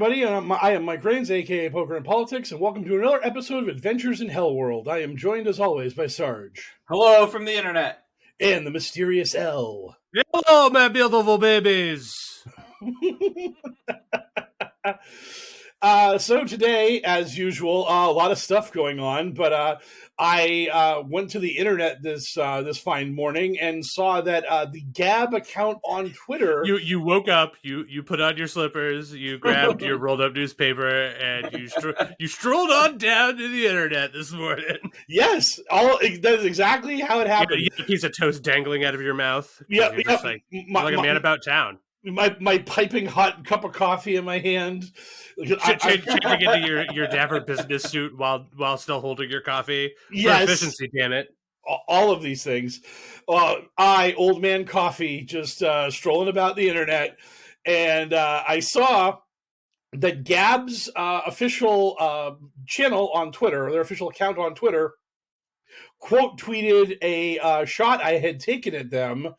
everybody. I am Mike Rains, aka Poker and Politics, and welcome to another episode of Adventures in HellwQrld. I am joined, as always, by Sarge. Hello from the internet. And the mysterious L. Hello, my beautiful babies. So today, as usual, a lot of stuff going on, but I went to the internet this fine morning and saw that the Gab account on Twitter... You woke up, you put on your slippers, you grabbed your rolled up newspaper, and you strolled on down to the internet this morning. Yes, that's exactly how it happened. You had a piece of toast dangling out of your mouth. Yeah, like a man about town. My piping hot cup of coffee in my hand. Changing into your dapper business suit while still holding your coffee. Yes. For efficiency, damn it. All of these things. Old man coffee, just strolling about the internet. And I saw that Gab's official channel on Twitter, or their official account on Twitter, quote tweeted a shot I had taken at them.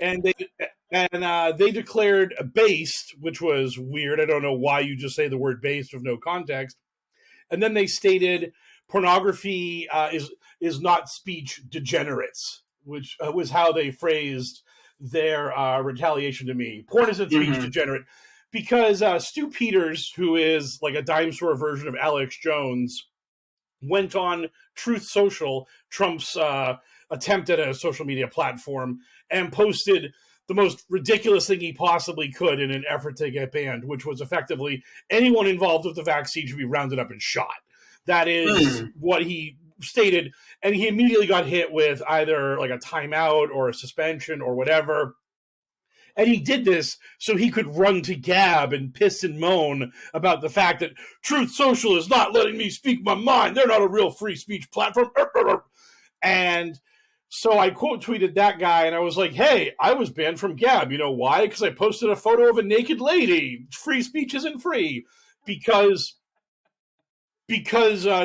And they declared based, which was weird. I don't know why you just say the word based with no context. And then they stated pornography is not speech degenerates, which was how they phrased their retaliation to me. Porn isn't speech degenerate. Because Stu Peters, who is like a dime store version of Alex Jones, went on Truth Social, Trump's attempt at a social media platform, and posted the most ridiculous thing he possibly could in an effort to get banned, which was effectively anyone involved with the vaccine should be rounded up and shot. That is what he stated, and he immediately got hit with either like a timeout or a suspension or whatever. And he did this so he could run to Gab and piss and moan about the fact that Truth Social is not letting me speak my mind. They're not a real free speech platform. And so I quote tweeted that guy, and I was like, hey, I was banned from Gab. You know why? Because I posted a photo of a naked lady. Free speech isn't free. Because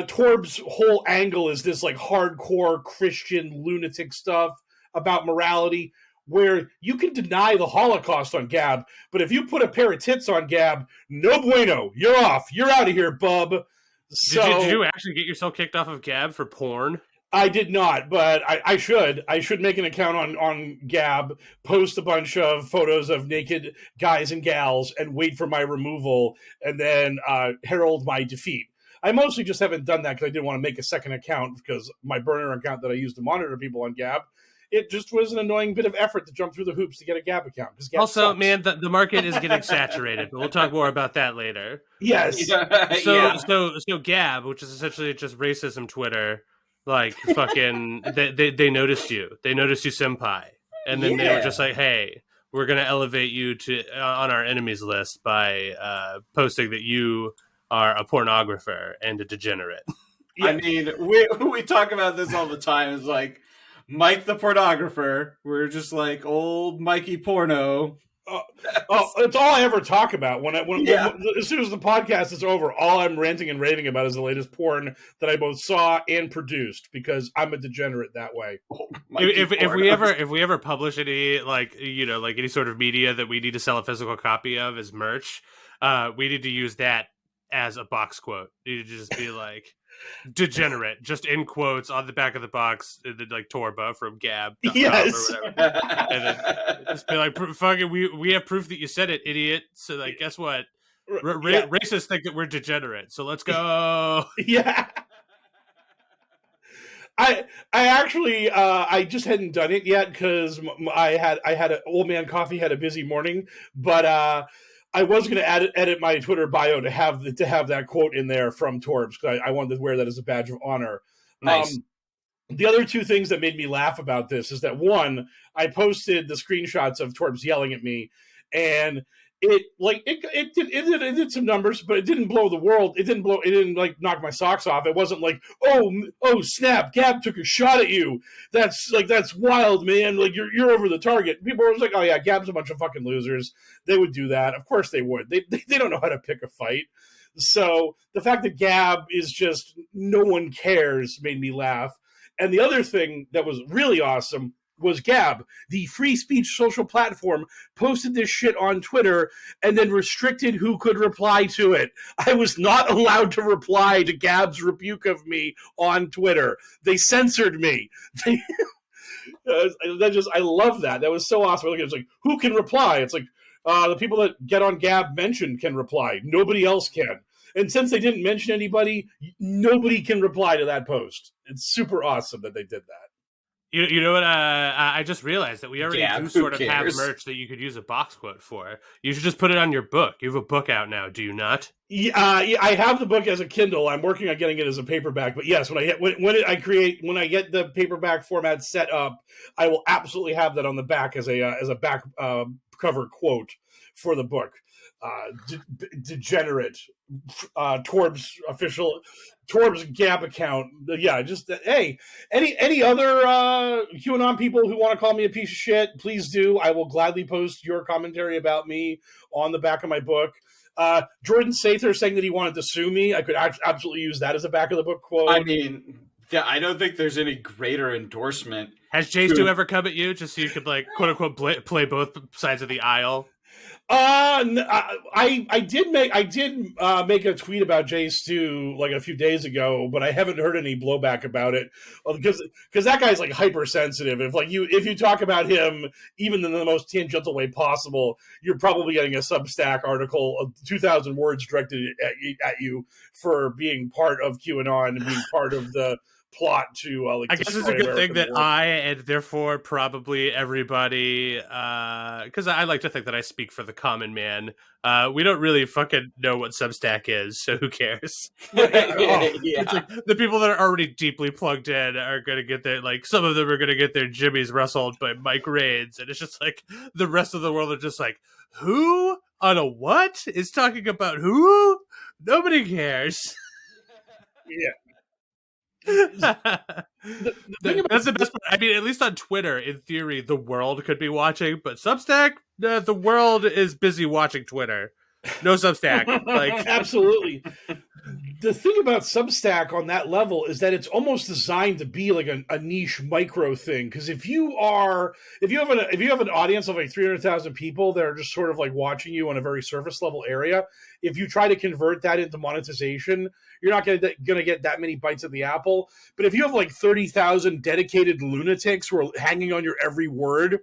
Torb's whole angle is this like hardcore Christian lunatic stuff about morality, where you can deny the Holocaust on Gab, but if you put a pair of tits on Gab, no bueno. You're off. You're out of here, bub. So, did you actually get yourself kicked off of Gab for porn? I did not, but I should. I should make an account on Gab, post a bunch of photos of naked guys and gals, and wait for my removal, and then herald my defeat. I mostly just haven't done that because I didn't want to make a second account, because my burner account that I used to monitor people on Gab, it just was an annoying bit of effort to jump through the hoops to get a Gab account. Gab also, sucks. man, the market is getting saturated, but we'll talk more about that later. Yes. So Gab, which is essentially just racism Twitter, like fucking, they noticed you. They noticed you, senpai, and then they were just like, "Hey, we're gonna elevate you to on our enemies list by posting that you are a pornographer and a degenerate." Yeah. I mean, we talk about this all the time. It's like Mike the pornographer. We're just like old Mikey porno. It's all I ever talk about. When as soon as the podcast is over, all I'm ranting and raving about is the latest porn that I both saw and produced, because I'm a degenerate that way. If we ever publish any like any sort of media that we need to sell a physical copy of as merch, we need to use that as a box quote. You need to just be like degenerate, just in quotes on the back of the box, like Torba from Gab. Yes. Or whatever. And then just be like, fucking, we have proof that you said it, idiot. So like, guess what? Racists think that we're degenerate. So let's go. Yeah. I actually I just hadn't done it yet because I had an old man coffee, had a busy morning, but I was going to edit my Twitter bio to have that quote in there from Torbs, because I wanted to wear that as a badge of honor. Nice. The other two things that made me laugh about this is that, one, I posted the screenshots of Torbs yelling at me, and it did some numbers, but it didn't blow the world. It didn't like knock my socks off. It wasn't like, oh snap, Gab took a shot at you. That's wild, man. Like you're over the target. People were like, oh yeah, Gab's a bunch of fucking losers. They would do that. Of course they would. They don't know how to pick a fight. So the fact that Gab is just no one cares made me laugh. And the other thing that was really awesome was Gab, the free speech social platform, posted this shit on Twitter and then restricted who could reply to it. I was not allowed to reply to Gab's rebuke of me on Twitter. They censored me. I love that. That was so awesome. It's like, who can reply? It's like, the people that get on Gab mentioned can reply. Nobody else can. And since they didn't mention anybody, nobody can reply to that post. It's super awesome that they did that. You know what? I just realized that we already do sort of have merch that you could use a box quote for. You should just put it on your book. You have a book out now, do you not? Yeah, I have the book as a Kindle. I'm working on getting it as a paperback. But yes, when I get the paperback format set up, I will absolutely have that on the back as a back cover quote for the book. Degenerate Torb's Gab account. Yeah, just hey, any other QAnon people who want to call me a piece of shit, please do. I will gladly post your commentary about me on the back of my book. Jordan Sather saying that he wanted to sue me. I could absolutely use that as a back of the book quote. I mean, yeah, I don't think there's any greater endorsement. Has J2 ever come at you just so you could like quote unquote play both sides of the aisle? I did make a tweet about Jay Stu like a few days ago, but I haven't heard any blowback about it because that guy's like hypersensitive. If you talk about him even in the most tangential way possible, you're probably getting a Substack article of 2,000 words directed at you for being part of QAnon and being part of the plot to I guess it's a good thing that I, and therefore probably everybody, because I like to think that I speak for the common man. We don't really fucking know what Substack is, so who cares? It's like the people that are already deeply plugged in are going to get their, like, some of them are going to get their jimmies wrestled by Mike Raids, and it's just like the rest of the world are just like, who on a what is talking about who? Nobody cares. Yeah. That's the best part. I mean, at least on Twitter, in theory, the world could be watching, but Substack, the world is busy watching Twitter. No Substack. Like, absolutely. The thing about Substack on that level is that it's almost designed to be like a niche micro thing. Because if you have an audience of like 300,000 people that are just sort of like watching you on a very surface level area, if you try to convert that into monetization, you're not going to get that many bites of the apple. But if you have like 30,000 dedicated lunatics who are hanging on your every word,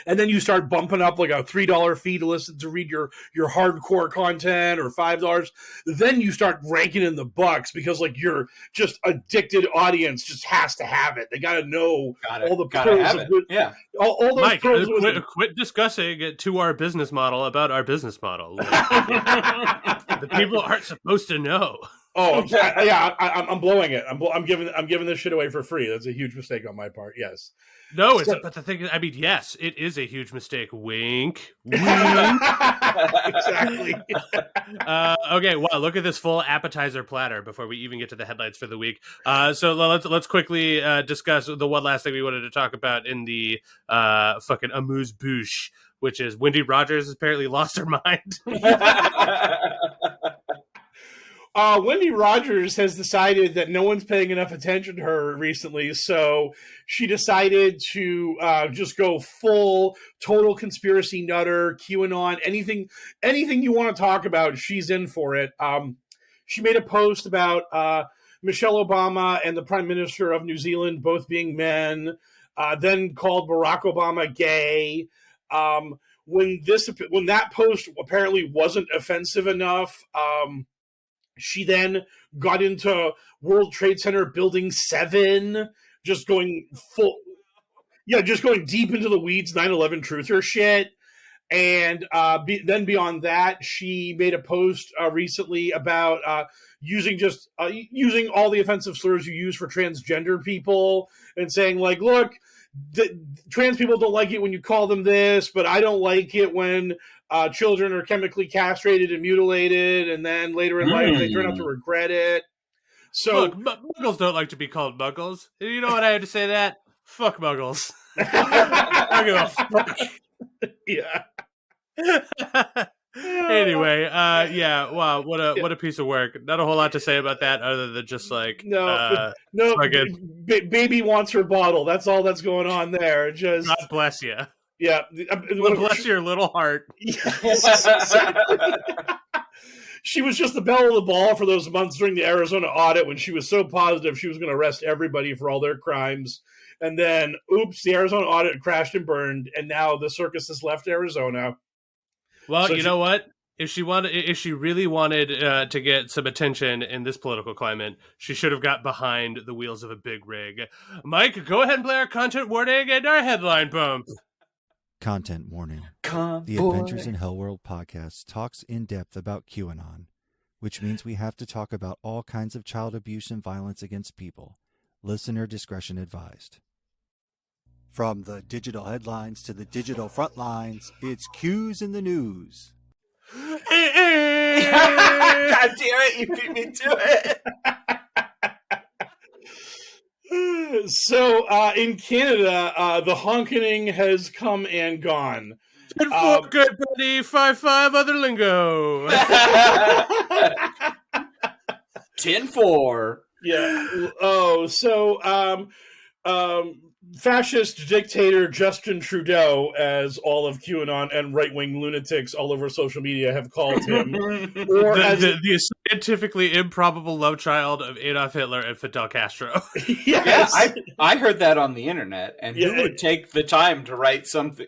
and then you start bumping up like a $3 fee to read your hardcore content or $5, then you start ranking in the bucks because like your just addicted audience just has to have it. They got to know all the pros of good. Yeah, all those Mike, pros. Quit discussing it to our business model about our business model. The people aren't supposed to know. Oh yeah, I'm blowing it. I'm giving this shit away for free. That's a huge mistake on my part. Yes. No, but the thing is, I mean, yes, it is a huge mistake. Wink. Exactly. Okay, well, look at this full appetizer platter before we even get to the headlines for the week. So let's quickly discuss the one last thing we wanted to talk about in the fucking amuse-bouche, which is Wendy Rogers has apparently lost her mind. Wendy Rogers has decided that no one's paying enough attention to her recently, so she decided to just go full total conspiracy nutter, QAnon, anything you want to talk about, she's in for it. She made a post about Michelle Obama and the Prime Minister of New Zealand both being men, then called Barack Obama gay. When that post apparently wasn't offensive enough, she then got into World Trade Center Building 7, just going deep into the weeds, 9/11 truther shit. And then beyond that, she made a post recently about using all the offensive slurs you use for transgender people and saying, like, look, trans people don't like it when you call them this, but I don't like it when children are chemically castrated and mutilated, and then later in life they turn out to regret it. So look, muggles don't like to be called muggles. You know what I had to say that? Fuck muggles. I don't give a fuck. Yeah. Anyway, yeah, wow, what a piece of work. Not a whole lot to say about that other than just like no, fucking baby wants her bottle. That's all that's going on there. Just God bless you. yeah, Bless your little heart. Yes, exactly. She was just the belle of the ball for those months during the Arizona audit when she was so positive she was going to arrest everybody for all their crimes. And then, oops, the Arizona audit crashed and burned, and now the circus has left Arizona. Well, So you know what? If she really wanted to get some attention in this political climate, she should have got behind the wheels of a big rig. Mike, go ahead and play our content warning and our headline bump. Content warning. The Adventures in HellwQrld podcast talks in depth about QAnon, which means we have to talk about all kinds of child abuse and violence against people. Listener discretion advised. From the digital headlines to the digital front lines, it's Q's in the news. God damn it, you beat me to it. So, in Canada, the honkening has come and gone. 10-4, good buddy. 5-5, other lingo. 10-4. Yeah. Oh, so, fascist dictator Justin Trudeau, as all of QAnon and right-wing lunatics all over social media have called him, or the scientifically improbable love child of Adolf Hitler and Fidel Castro. Yes. Yeah, I heard that on the internet, and who would take the time to write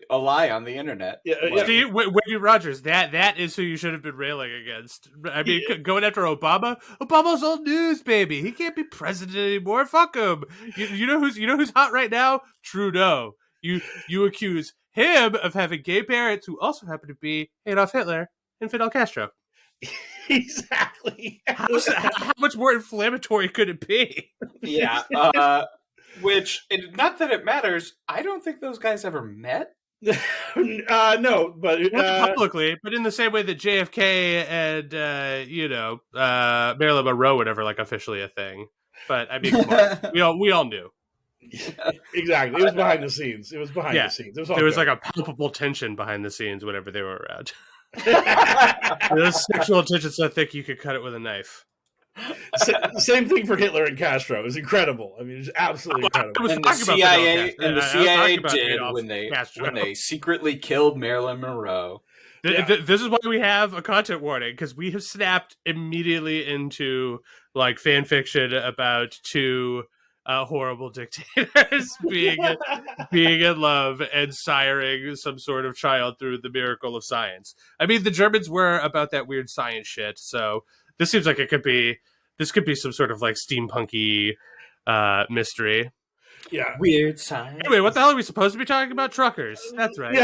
a lie on the internet? Yeah. See, Wendy Rogers, that is who you should have been railing against. I mean, going after Obama. Obama's old news, baby. He can't be president anymore. Fuck him. You know who's hot right now? Trudeau. You accuse him of having gay parents who also happen to be Adolf Hitler and Fidel Castro. Exactly. How much more inflammatory could it be? Yeah. Which, not that it matters, I don't think those guys ever met. No, but not publicly, but in the same way that JFK and Marilyn Monroe were never like officially a thing. But I mean, come on. we all knew. Exactly. It was behind the scenes. There was like a palpable tension behind the scenes whenever they were around. Those sexual tension so thick you could cut it with a knife. Same thing for Hitler and Castro. It was incredible. I mean, it was absolutely incredible. And the CIA did when they secretly killed Marilyn Monroe. This is why we have a content warning, because we have snapped immediately into like fan fiction about two horrible dictators being in love and siring some sort of child through the miracle of science. I mean, the Germans were about that weird science shit, so this seems like this could be some sort of like steampunky mystery. Yeah, weird science. Anyway, what the hell are we supposed to be talking about? Truckers. That's right. Yeah,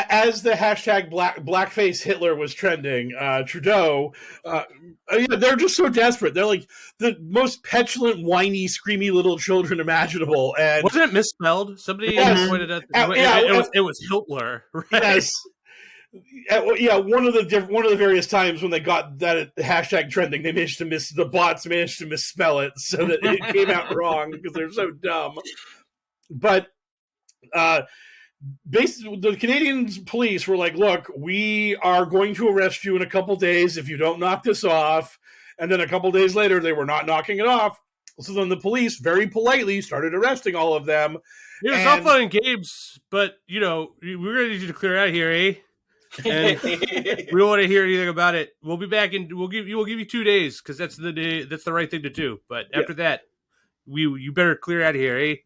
as the hashtag blackface Hitler was trending, Trudeau, they're just so desperate. They're like the most petulant, whiny, screamy little children imaginable. And wasn't it misspelled? Somebody pointed out it was Hitler. Right? Yes. Yeah, one of the various times when they got that hashtag trending, the bots managed to misspell it so that it came out wrong because they're so dumb. But basically, the Canadian police were like, "Look, we are going to arrest you in a couple days if you don't knock this off." And then a couple days later, they were not knocking it off. So then the police very politely started arresting all of them. It was all fun and games, but we're gonna need you to clear out here, eh? And we don't want to hear anything about it. We'll be back and we'll give you 2 days because that's the right thing to do. But after that, you better clear out of here, eh?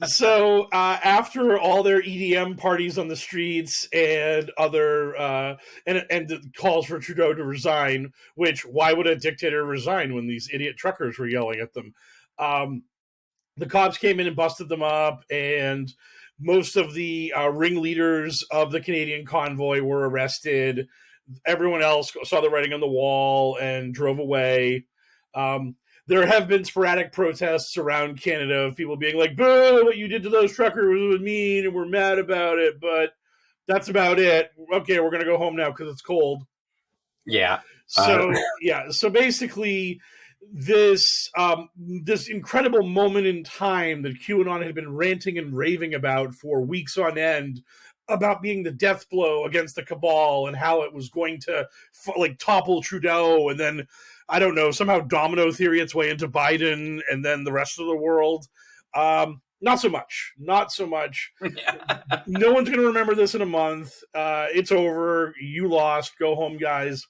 So after all their EDM parties on the streets and other and the calls for Trudeau to resign, which why would a dictator resign when these idiot truckers were yelling at them? The cops came in and busted them up, and most of the ringleaders of the Canadian convoy were arrested. Everyone else saw the writing on the wall and drove away. There have been sporadic protests around Canada of people being like, "Boo, what you did to those truckers was mean, and we're mad about it," but that's about it. Okay, we're going to go home now because it's cold. Yeah. So, so basically, this incredible moment in time that QAnon had been ranting and raving about for weeks on end, about being the death blow against the cabal and how it was going to topple Trudeau, and then I don't know, somehow domino theory its way into Biden and then the rest of the world. Not so much. No one's going to remember this in a month. It's over. You lost. Go home, guys.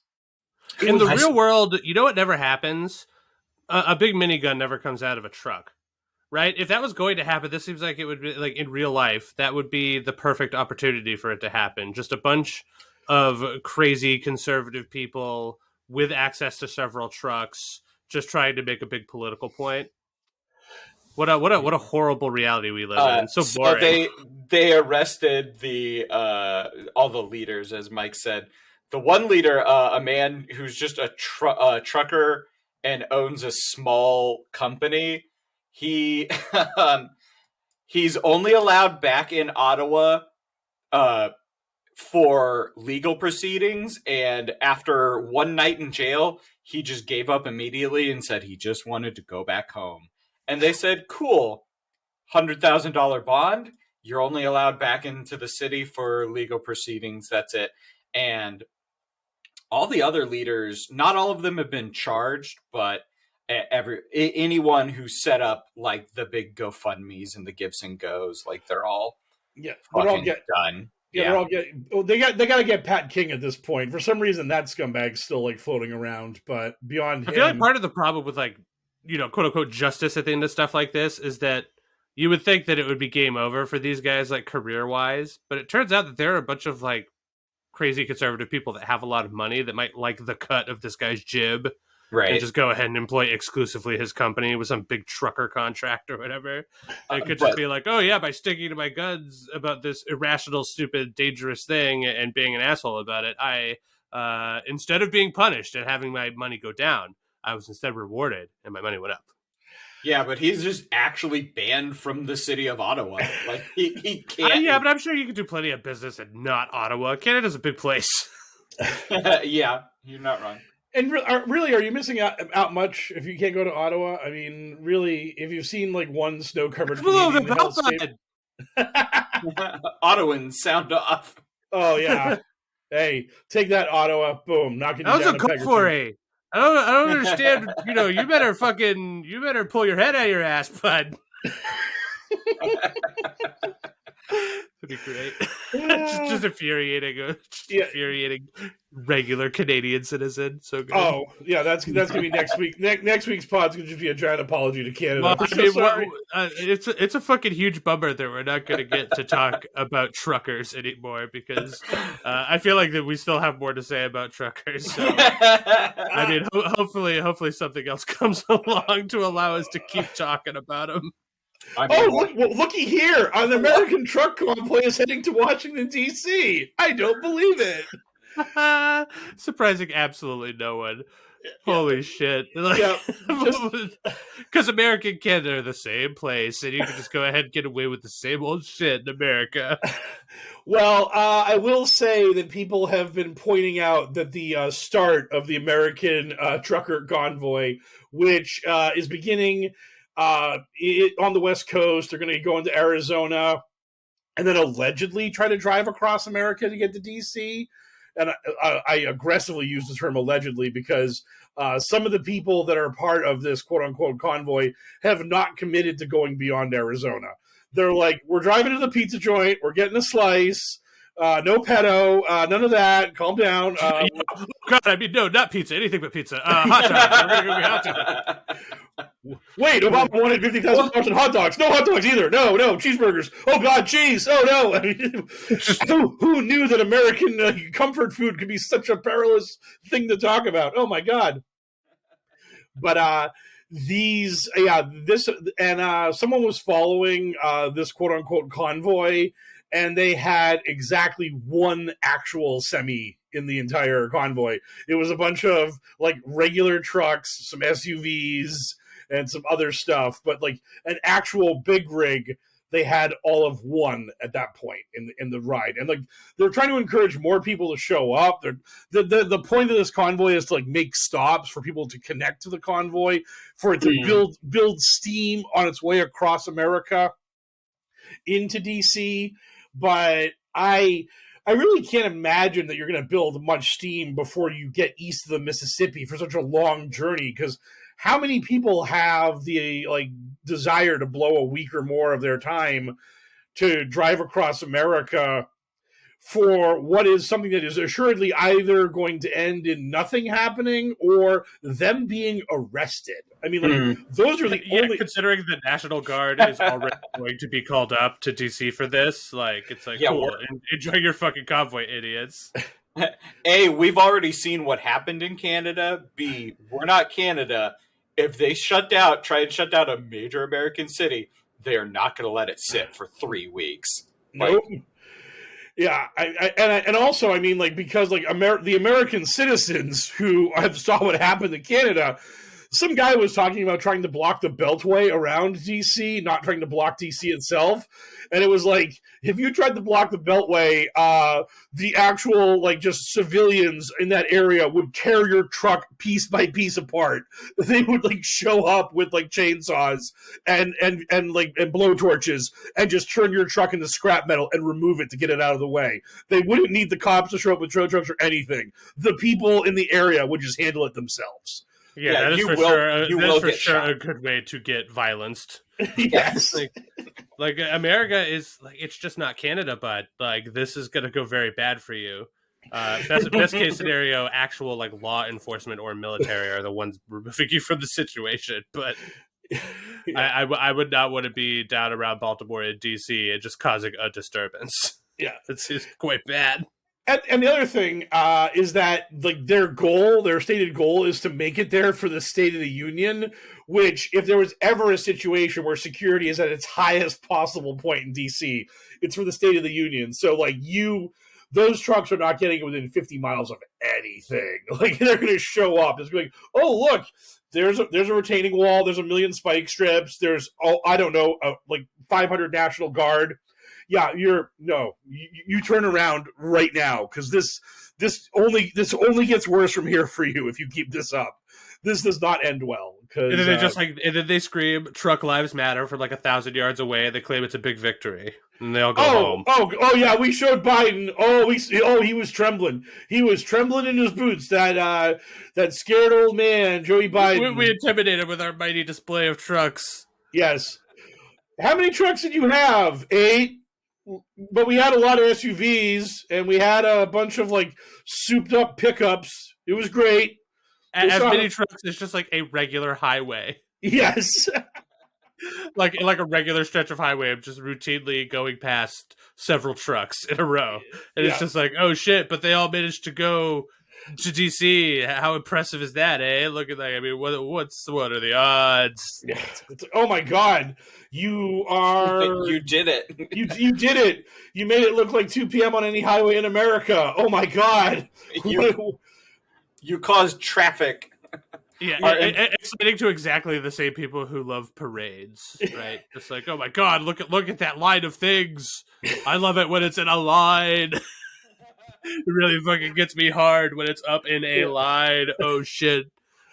In the real world, you know what never happens? A big minigun never comes out of a truck, right? If that was going to happen, this seems like it would be, like, in real life, that would be the perfect opportunity for it to happen. Just a bunch of crazy conservative people with access to several trucks, just trying to make a big political point. What a horrible reality we live in. So boring. So they arrested all the leaders, as Mike said. The one leader, a man who's just a trucker and owns a small company, he's only allowed back in Ottawa for legal proceedings, and after one night in jail, he just gave up immediately and said he just wanted to go back home. And they said, cool, $100,000 bond, you're only allowed back into the city for legal proceedings, that's it. And all the other leaders, not all of them have been charged, but anyone who set up like the big GoFundMe's and the Gives and Goes, like they're all done. Yeah, they got to get Pat King at this point. For some reason, that scumbag's still like floating around. But beyond, I feel like part of the problem with, like, you know, quote unquote justice at the end of stuff like this is that you would think that it would be game over for these guys, like, career wise, but it turns out that there are a bunch of like crazy conservative people that have a lot of money that might like the cut of this guy's jib, right, and just go ahead and employ exclusively his company with some big trucker contract or whatever. It could just be like, oh yeah, by sticking to my guns about this irrational, stupid, dangerous thing and being an asshole about it, I instead of being punished and having my money go down, I was instead rewarded and my money went up. Yeah, but he's just actually banned from the city of Ottawa. Like he can't. Yeah, but I'm sure you can do plenty of business in not Ottawa. Canada's a big place. Yeah, you're not wrong. And really, are you missing out much if you can't go to Ottawa? I mean, really, if you've seen like one snow-covered Canadian hellscape... Ottawans, sound off. Oh yeah. Hey, take that, Ottawa! Boom, knocking you down. That was a call for a. I don't understand. You know, you better pull your head out of your ass, bud. That'd be great. just infuriating. Infuriating regular Canadian citizen. So good. Oh yeah, that's gonna be next week. Next week's pod's gonna just be a giant apology to Canada. Well, it's a fucking huge bummer that we're not gonna get to talk about truckers anymore, because I feel like that we still have more to say about truckers. So, I mean, hopefully something else comes along to allow us to keep talking about them. I mean, looky here! An American truck convoy is heading to Washington, D.C. I don't believe it. Surprising absolutely no one. Holy shit. Because America and Canada are the same place, and you can just go ahead and get away with the same old shit in America. Well, I will say that people have been pointing out that the start of the American trucker convoy, which is beginning on the West Coast, they're going to go into Arizona, and then allegedly try to drive across America to get to D.C., and I aggressively use the term allegedly because some of the people that are part of this quote-unquote convoy have not committed to going beyond Arizona. They're like, we're driving to the pizza joint, we're getting a slice, no pedo, none of that, calm down. God, I mean, no, not pizza, anything but pizza. Hot dogs, we're going to go get hot dogs. Wait, Obama wanted $50,000 in hot dogs. No hot dogs either. No, cheeseburgers. Oh, God, cheese. Oh, no. I mean, who knew that American comfort food could be such a perilous thing to talk about? Oh, my God. But someone was following this quote-unquote convoy, and they had exactly one actual semi in the entire convoy. It was a bunch of, like, regular trucks, some SUVs, and some other stuff, but like an actual big rig they had all of one at that point in the ride, and like they're trying to encourage more people to show up. The point of this convoy is to like make stops for people to connect to the convoy, for it to build steam on its way across America into DC. But I really can't imagine that you're going to build much steam before you get east of the Mississippi for such a long journey, because how many people have the like desire to blow a week or more of their time to drive across America for what is something that is assuredly either going to end in nothing happening or them being arrested? I mean, like, those are the only... Considering the National Guard is already going to be called up to DC for this, like, it's like, cool, enjoy your fucking convoy, idiots. A, we've already seen what happened in Canada. B, we're not Canada. If they try and shut down a major American city, they are not going to let it sit for 3 weeks. Nope. Yeah, and also, I mean, like, because like the American citizens who saw what happened in Canada, some guy was talking about trying to block the Beltway around DC, not trying to block DC itself. And it was like, if you tried to block the Beltway, the actual, like, just civilians in that area would tear your truck piece by piece apart. They would, like, show up with, like, chainsaws and blowtorches and just turn your truck into scrap metal and remove it to get it out of the way. They wouldn't need the cops to show up with tow trucks or anything. The people in the area would just handle it themselves. Yeah, that is for sure a good way to get violenced. Yes. Like America is like, it's just not Canada, but like this is going to go very bad for you. Best case scenario, actual like law enforcement or military are the ones removing you from the situation. But I would not want to be down around Baltimore and DC and just causing a disturbance. Yeah, it's quite bad. And the other thing is that like their stated goal is to make it there for the State of the Union, which if there was ever a situation where security is at its highest possible point in DC, it's for the State of the Union. So like those trucks are not getting within 50 miles of anything. Like they're going to show up. It's going, oh look, there's a retaining wall. There's a million spike strips. There's like 500 National Guard. Yeah, you turn around right now, because this only gets worse from here for you if you keep this up. This does not end well. And then they scream "Truck Lives Matter" from like 1,000 yards away. They claim it's a big victory, and they all go home. Oh yeah, we showed Biden. He was trembling. He was trembling in his boots. That scared old man, Joey Biden. We intimidated him with our mighty display of trucks. Yes. How many trucks did you have? 8. But we had a lot of SUVs, and we had a bunch of like souped up pickups. It was great. As many trucks as just like a regular highway. Yes. like a regular stretch of highway of just routinely going past several trucks in a row. And it's just like, oh shit, but they all managed to go to DC. How impressive is that, eh? Look at that. I mean, what are the odds? Yeah. Oh my god. You did it. You did it. You made it look like 2 p.m. on any highway in America. Oh my god. You caused traffic. Yeah, explaining to exactly the same people who love parades, right? It's like, oh my god, look at that line of things. I love it when it's in a line. It really fucking gets me hard when it's up in a line. Oh shit.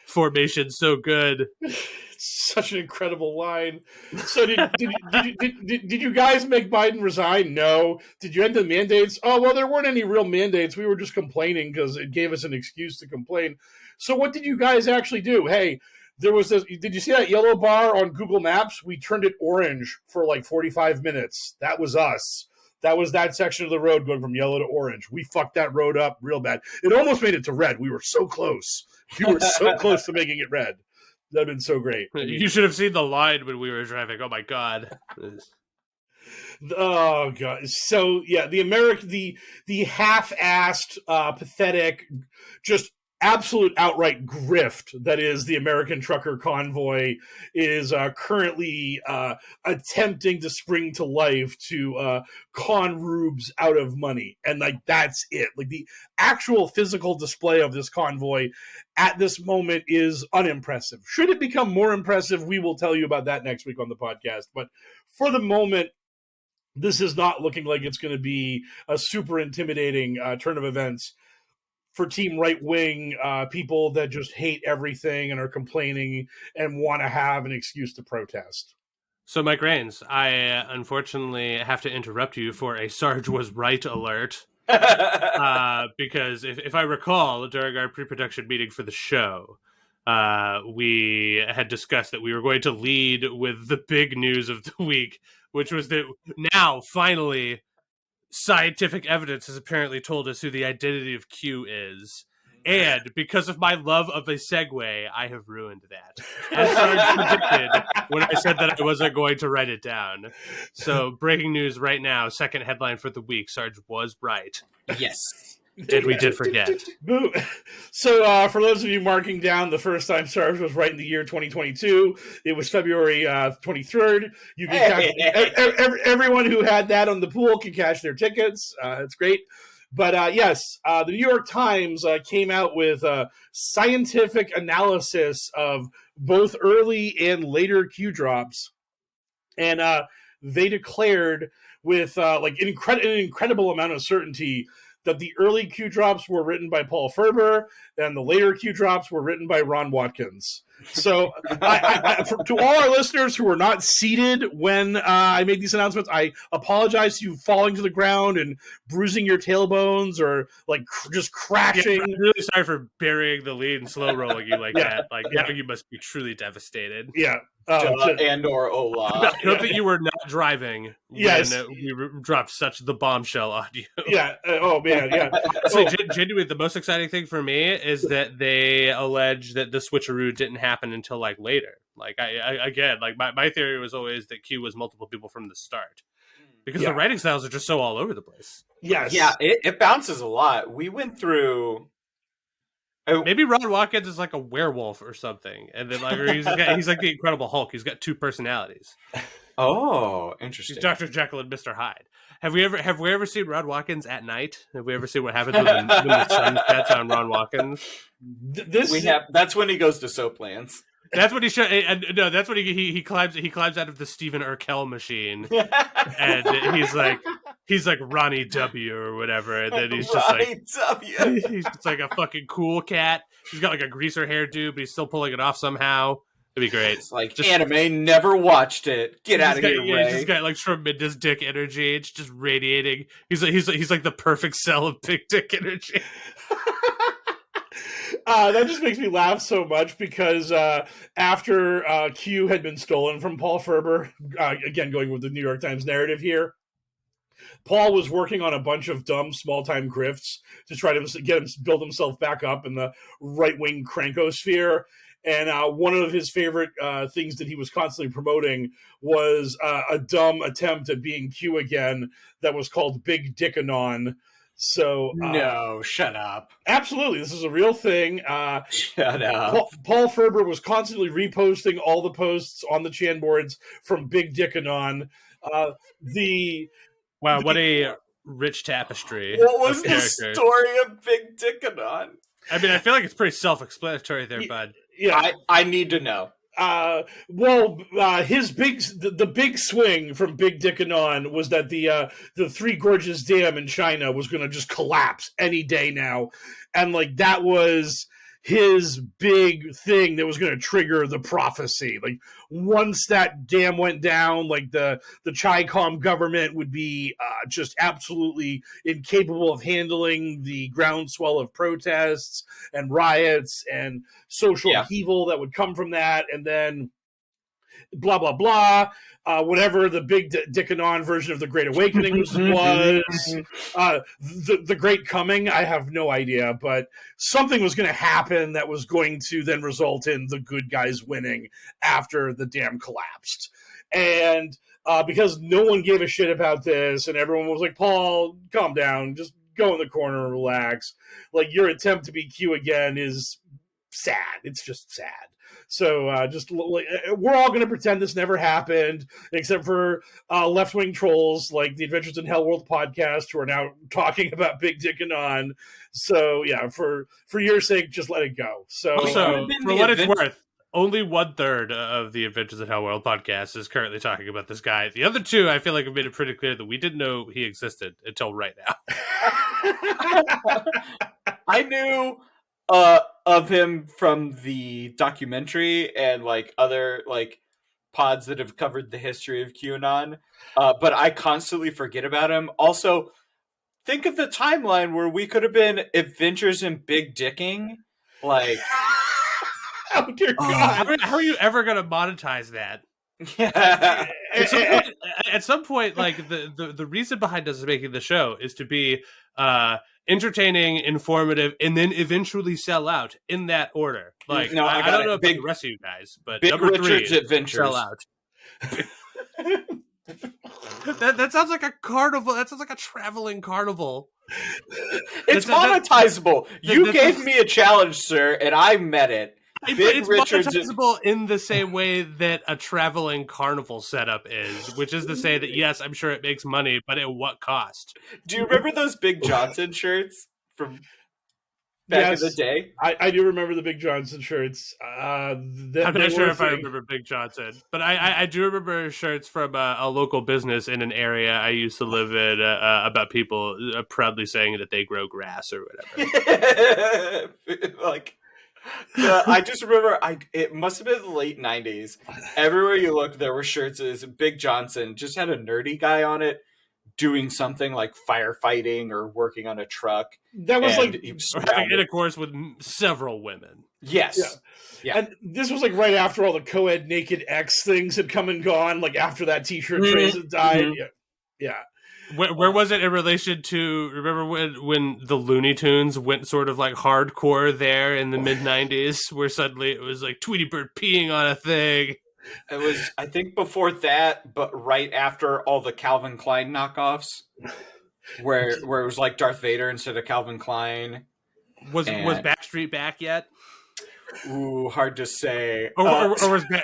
Formation's so good. It's such an incredible line. So did you guys make Biden resign? No. Did you end the mandates? Oh, well, there weren't any real mandates. We were just complaining because it gave us an excuse to complain. So what did you guys actually do? Hey, there was this. Did you see that yellow bar on Google Maps? We turned it orange for like 45 minutes. That was us. That was that section of the road going from yellow to orange. We fucked that road up real bad. It almost made it to red. We were so close. We were so close to making it red. That'd been so great. I mean, you should have seen the line when we were driving. Oh my god. Oh god. So yeah, the half-assed, pathetic, just absolute outright grift that is the American trucker convoy is currently attempting to spring to life to con rubes out of money, and like that's it. Like the actual physical display of this convoy at this moment is unimpressive. Should it become more impressive, we will tell you about that next week on the podcast. But for the moment, this is not looking like it's going to be a super intimidating turn of events for Team Right Wing, people that just hate everything and are complaining and want to have an excuse to protest. So, Mike Rains, I unfortunately have to interrupt you for a Sarge was right alert. Because if I recall, during our pre-production meeting for the show, we had discussed that we were going to lead with the big news of the week, which was that now, finally, scientific evidence has apparently told us who the identity of Q is. And because of my love of a segue, I have ruined that. As Sarge predicted when I said that I wasn't going to write it down. So, breaking news right now, second headline for the week, Sarge was right. Yes. And we did forget. So, for those of you marking down the first time Sarge was right in the year 2022, it was February 23rd. You can everyone who had that on the pool can cash their tickets. It's great. But yes, the New York Times came out with a scientific analysis of both early and later QDrops. And they declared with an incredible amount of certainty that the early QDrops were written by Paul Ferber and the later QDrops were written by Ron Watkins. So to all our listeners who were not seated when I made these announcements, I apologize to you falling to the ground and bruising your tailbones or just crashing. Yeah, I'm really sorry for burying the lead and slow rolling you like that. Now you must be truly devastated. Yeah. And or Ola. I hope that you were not driving yes. when we dropped such the bombshell on you. Yeah. Oh, man. Yeah. So, genuinely, the most exciting thing for me is that they allege that the switcheroo didn't happen until later. My theory was always that Q was multiple people from the start. Because the writing styles are just so all over the place. Yes. Yeah, it bounces a lot. We went through... Maybe Ron Watkins is like a werewolf or something, and then he's like the Incredible Hulk. He's got two personalities. Oh, interesting. He's Dr. Jekyll and Mr. Hyde. Have we ever seen Ron Watkins at night? Have we ever seen what happens when the sun sets on Ron Watkins? That's when he goes to Soaplands. That's what he should. No, that's when he climbs out of the Stephen Urkel machine, and he's like Ronnie W or whatever, and then he's just he's just like a fucking cool cat. He's got a greaser hairdo, but he's still pulling it off somehow. It'd be great. It's just, anime, never watched it. Get out of here, Ray. He's just got tremendous dick energy. It's just radiating. He's like the perfect cell of big dick energy. That just makes me laugh so much because after Q had been stolen from Paul Ferber, again going with the New York Times narrative here, Paul was working on a bunch of dumb small-time grifts to try to build himself back up in the right-wing crankosphere. And one of his favorite things that he was constantly promoting was a dumb attempt at being Q again that was called Big Dickanon. So no, shut up. Absolutely, this is a real thing. Shut up. Paul Ferber was constantly reposting all the posts on the Chan boards from Big Dickanon. Wow, what a rich tapestry. What was the story of Big Dickanon? I mean, I feel like it's pretty self-explanatory there, bud. Yeah, I need to know. The big swing from Big Dickanon was that the Three Gorges Dam in China was going to just collapse any day now, and that was his big thing that was going to trigger the prophecy. Once that dam went down, the Chi-Com government would be just absolutely incapable of handling the groundswell of protests and riots and social upheaval that would come from that, and then blah blah blah. Whatever the Big Dickanon version of the Great Awakening was, the Great Coming, I have no idea, but something was going to happen that was going to then result in the good guys winning after the dam collapsed. And because no one gave a shit about this, and everyone was like, Paul, calm down, just go in the corner and relax. Your attempt to be Q again is sad. It's just sad. So we're all going to pretend this never happened, except for left-wing trolls like the Adventures in HellwQrld podcast who are now talking about Big Dickanon. So yeah, for your sake, just let it go. So also, for what it's worth, only 1/3 of the Adventures in Hellworld podcast is currently talking about this guy. The other two, I feel like, have made it pretty clear that we didn't know he existed until right now. I knew of him from the documentary and like other like pods that have covered the history of QAnon, but I constantly forget about him. Also, think of the timeline where we could have been adventures in big dicking, like. Oh dear God! How are you ever going to monetize that? Yeah. At some point, like the reason behind us making the show is to be entertaining, informative, and then eventually sell out in that order. Like, No, I don't know about the rest of you guys, but Big number Richard's 3, Adventures. sell out. That sounds like a carnival. That sounds like a traveling carnival. It's monetizable. You gave me a challenge, sir, and I met it. It's monetizable in the same way that a traveling carnival setup is, which is to say that, yes, I'm sure it makes money, but at what cost? Do you remember those Big Johnson shirts from back in the day? I do remember the Big Johnson shirts. I'm not sure if I remember Big Johnson, but I do remember shirts from a local business in an area I used to live in about people proudly saying that they grow grass or whatever. Like... I just remember it must have been the late 90s. Everywhere you looked, there were shirts as Big Johnson just had a nerdy guy on it doing something like firefighting or working on a truck. That was like having intercourse with several women. Yes. Yeah. And this was like right after all the co-ed naked X things had come and gone, like after that t-shirt craze had died. Mm-hmm. Yeah. Where was it in relation to, remember when the Looney Tunes went sort of like hardcore there in the mid-90s, where suddenly it was like Tweety Bird peeing on a thing? It was, I think, before that, but right after all the Calvin Klein knockoffs, where it was like Darth Vader instead of Calvin Klein. Was Backstreet back yet? Ooh, hard to say. Or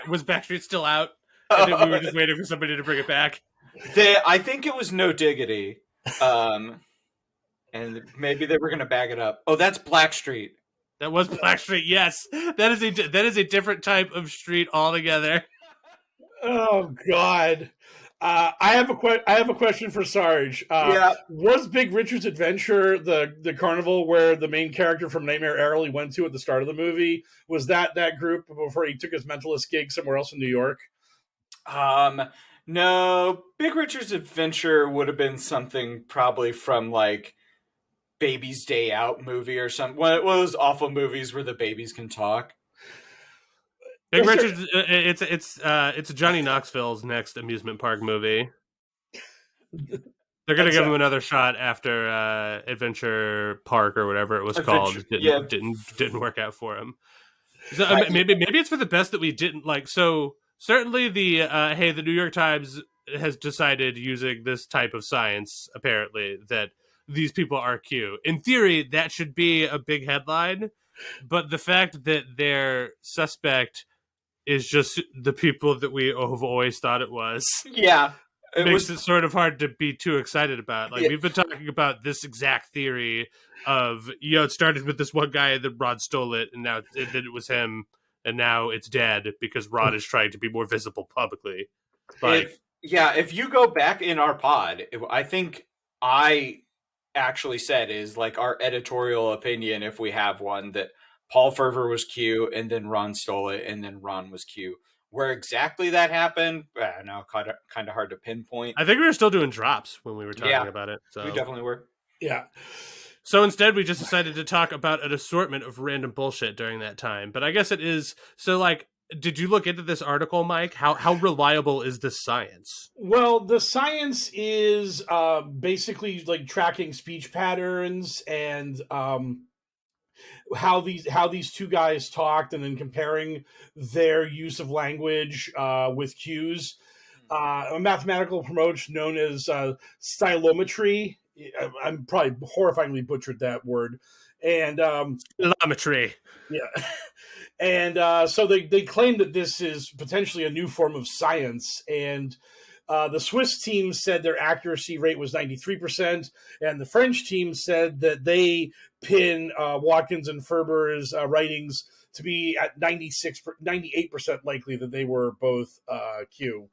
was Backstreet still out? And we were just waiting for somebody to bring it back? I think it was No Diggity, and maybe they were going to bag it up. Oh, that's Blackstreet. That was Blackstreet. Yes, that is a different type of street altogether. Oh God, I have a question for Sarge. Was Big Richard's Adventure the carnival where the main character from Nightmare Alley went to at the start of the movie? Was that group before he took his mentalist gig somewhere else in New York? No, Big Richard's Adventure would have been something probably from like Baby's Day Out movie or something. One of those awful movies where the babies can talk. Big Richard's it's Johnny Knoxville's next amusement park movie. They're gonna give him another shot after Adventure Park or whatever it was called. Didn't work out for him. So maybe it's for the best that we didn't like. So. Certainly the New York Times has decided, using this type of science, apparently, that these people are Q. In theory, that should be a big headline, but the fact that their suspect is just the people that we have always thought it was. Yeah. Makes it sort of hard to be too excited about. Like, we've been talking about this exact theory of, it started with this one guy and then Rod stole it, and now it was him. And now it's dead because Rod is trying to be more visible publicly. If you go back in our pod, I think I actually said is like our editorial opinion, if we have one, that Paul Ferver was Q and then Ron stole it and then Ron was Q. Where exactly that happened, now kind of hard to pinpoint. I think we were still doing drops when we were talking about it. So. We definitely were. Yeah. So instead, we just decided to talk about an assortment of random bullshit during that time. But I guess it is... So, like, did you look into this article, Mike? How reliable is this science? Well, the science is basically, like, tracking speech patterns and how these two guys talked and then comparing their use of language with cues. A mathematical approach known as stylometry. I'm probably horrifyingly butchered that word. And stylometry. Yeah. And so they claim that this is potentially a new form of science. And The Swiss team said their accuracy rate was 93%, and the French team said that they pin Watkins and Ferber's writings to be at 98% likely that they were both Q.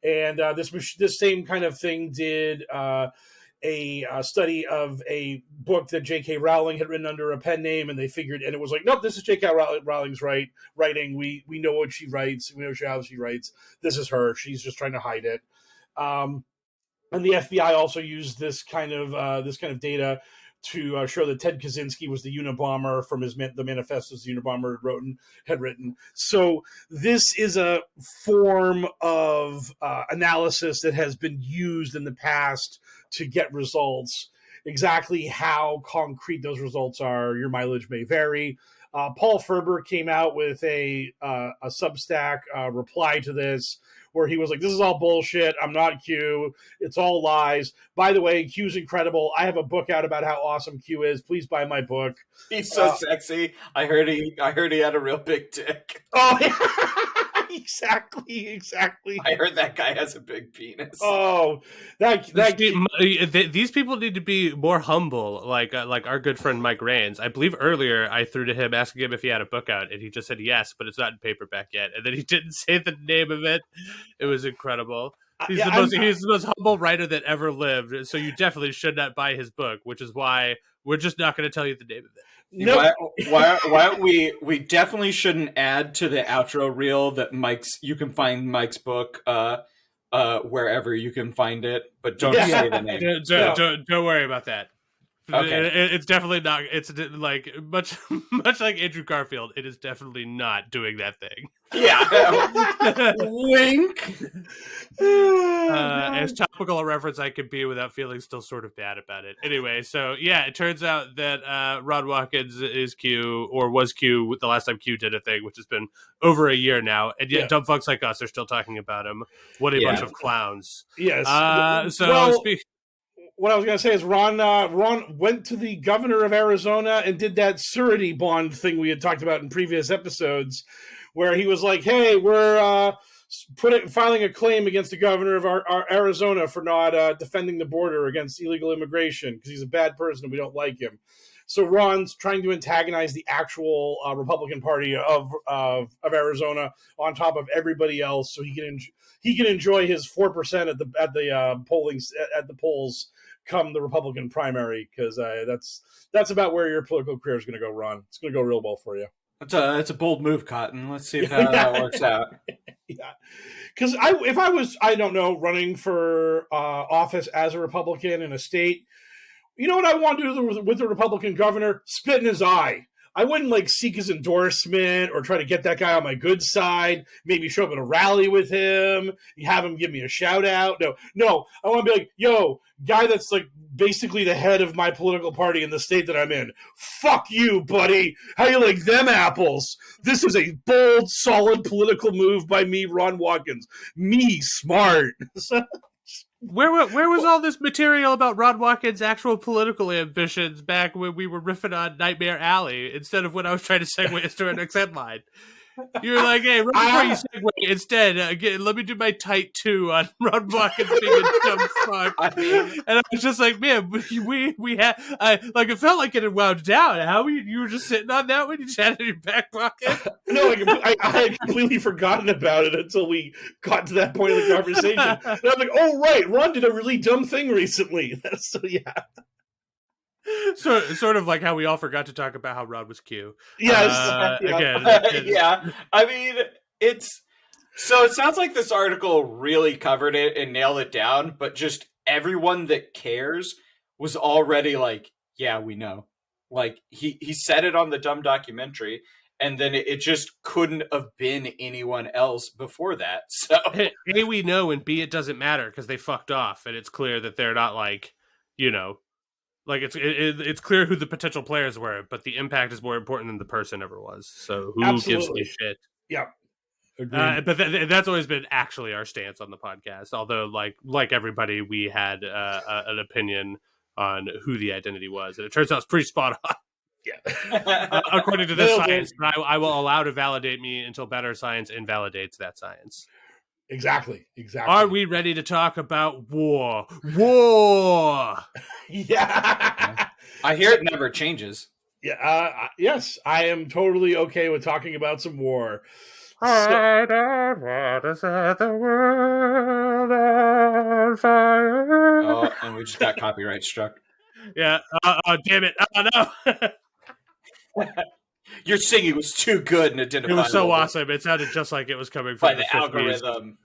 And this same kind of thing did a study of a book that J.K. Rowling had written under a pen name, and they figured, and it was like, nope, this is J.K. Rowling's writing. We know what she writes. We know how she writes. This is her. She's just trying to hide it. And the FBI also used this kind of data to show that Ted Kaczynski was the Unabomber from the manifestos the Unabomber had written. So this is a form of analysis that has been used in the past to get results. Exactly how concrete those results are, your mileage may vary. Paul Ferber came out with a Substack reply to this, where he was like, this is all bullshit. I'm not Q. It's all lies. By the way, Q's incredible. I have a book out about how awesome Q is. Please buy my book. He's so sexy. I heard he had a real big dick. Oh, yeah. Exactly. I heard that guy has a big penis. Oh, these people need to be more humble, like our good friend Mike Rains. I believe earlier I threw to him asking him if he had a book out, and he just said yes, but it's not in paperback yet. And then he didn't say the name of it. It was incredible. He's the most humble writer that ever lived, so you definitely should not buy his book, which is why we're just not going to tell you the name of it. No. Why don't we definitely shouldn't add to the outro reel that you can find Mike's book wherever you can find it, but don't say the name. Don't worry about that. Okay. It's definitely not. It's like much like Andrew Garfield. It is definitely not doing that thing. Yeah. Wink. As topical a reference I could be without feeling still sort of bad about it. Anyway, so yeah, it turns out that Ron Watkins is Q, or was Q the last time Q did a thing, which has been over a year now, and yet dumb fucks like us are still talking about him. What a bunch of clowns. Yes. What I was going to say is Ron went to the governor of Arizona and did that surety bond thing we had talked about in previous episodes, where he was like, hey, we're filing a claim against the governor of our Arizona for not defending the border against illegal immigration because he's a bad person and we don't like him. So Ron's trying to antagonize the actual Republican Party of Arizona on top of everybody else, so he can enjoy his 4% at the polls come the Republican primary, because that's about where your political career is going to go, Ron. It's going to go real well for you. It's a bold move, Cotton. Let's see if that works out. Yeah, because if I was, I don't know, running for office as a Republican in a state, you know what I want to do with the Republican governor? Spit in his eye. I wouldn't seek his endorsement or try to get that guy on my good side. Maybe show up at a rally with him. Have him give me a shout out. No. I want to be like, yo, guy that's basically the head of my political party in the state that I'm in. Fuck you, buddy. How you like them apples? This is a bold, solid political move by me, Ron Watkins. Me, smart. Where was all this material about Ron Watkins' actual political ambitions back when we were riffing on Nightmare Alley instead of when I was trying to segue into our next headline? You were like, hey, right before you segue, instead, let me do my tight 2 on Ron Watkins being a dumb fuck. And I was just like, man, we had, it felt like it had wound down. How you were just sitting on that when you had it in your back pocket? No, I had completely forgotten about it until we got to that point of the conversation. And I'm like, oh, right, Ron did a really dumb thing recently. So, yeah. So, sort of like how we all forgot to talk about how Rod was Q. Yes. Again. Yeah. I mean, it sounds like this article really covered it and nailed it down, but just everyone that cares was already like, yeah, we know. He said it on the dumb documentary, and then it just couldn't have been anyone else before that. So A, we know, and B, it doesn't matter because they fucked off, and it's clear that they're not it's clear who the potential players were, but the impact is more important than the person ever was. So who Absolutely. gives a shit? Yeah. But that's always been actually our stance on the podcast. Although, like everybody, we had an opinion on who the identity was, and it turns out it's pretty spot on. Yeah. According to this science, but I will allow to validate me until better science invalidates that science. Exactly. Are we ready to talk about war? War! Yeah. I hear it never changes. Yeah. Yes, I am totally okay with talking about some war. I don't want to set the world on fire. Oh, and we just got copyright struck. Yeah. Oh, damn it. Oh, no. Your singing was too good and it didn't. It was so awesome. It sounded just like it was coming from by the 50s. algorithm.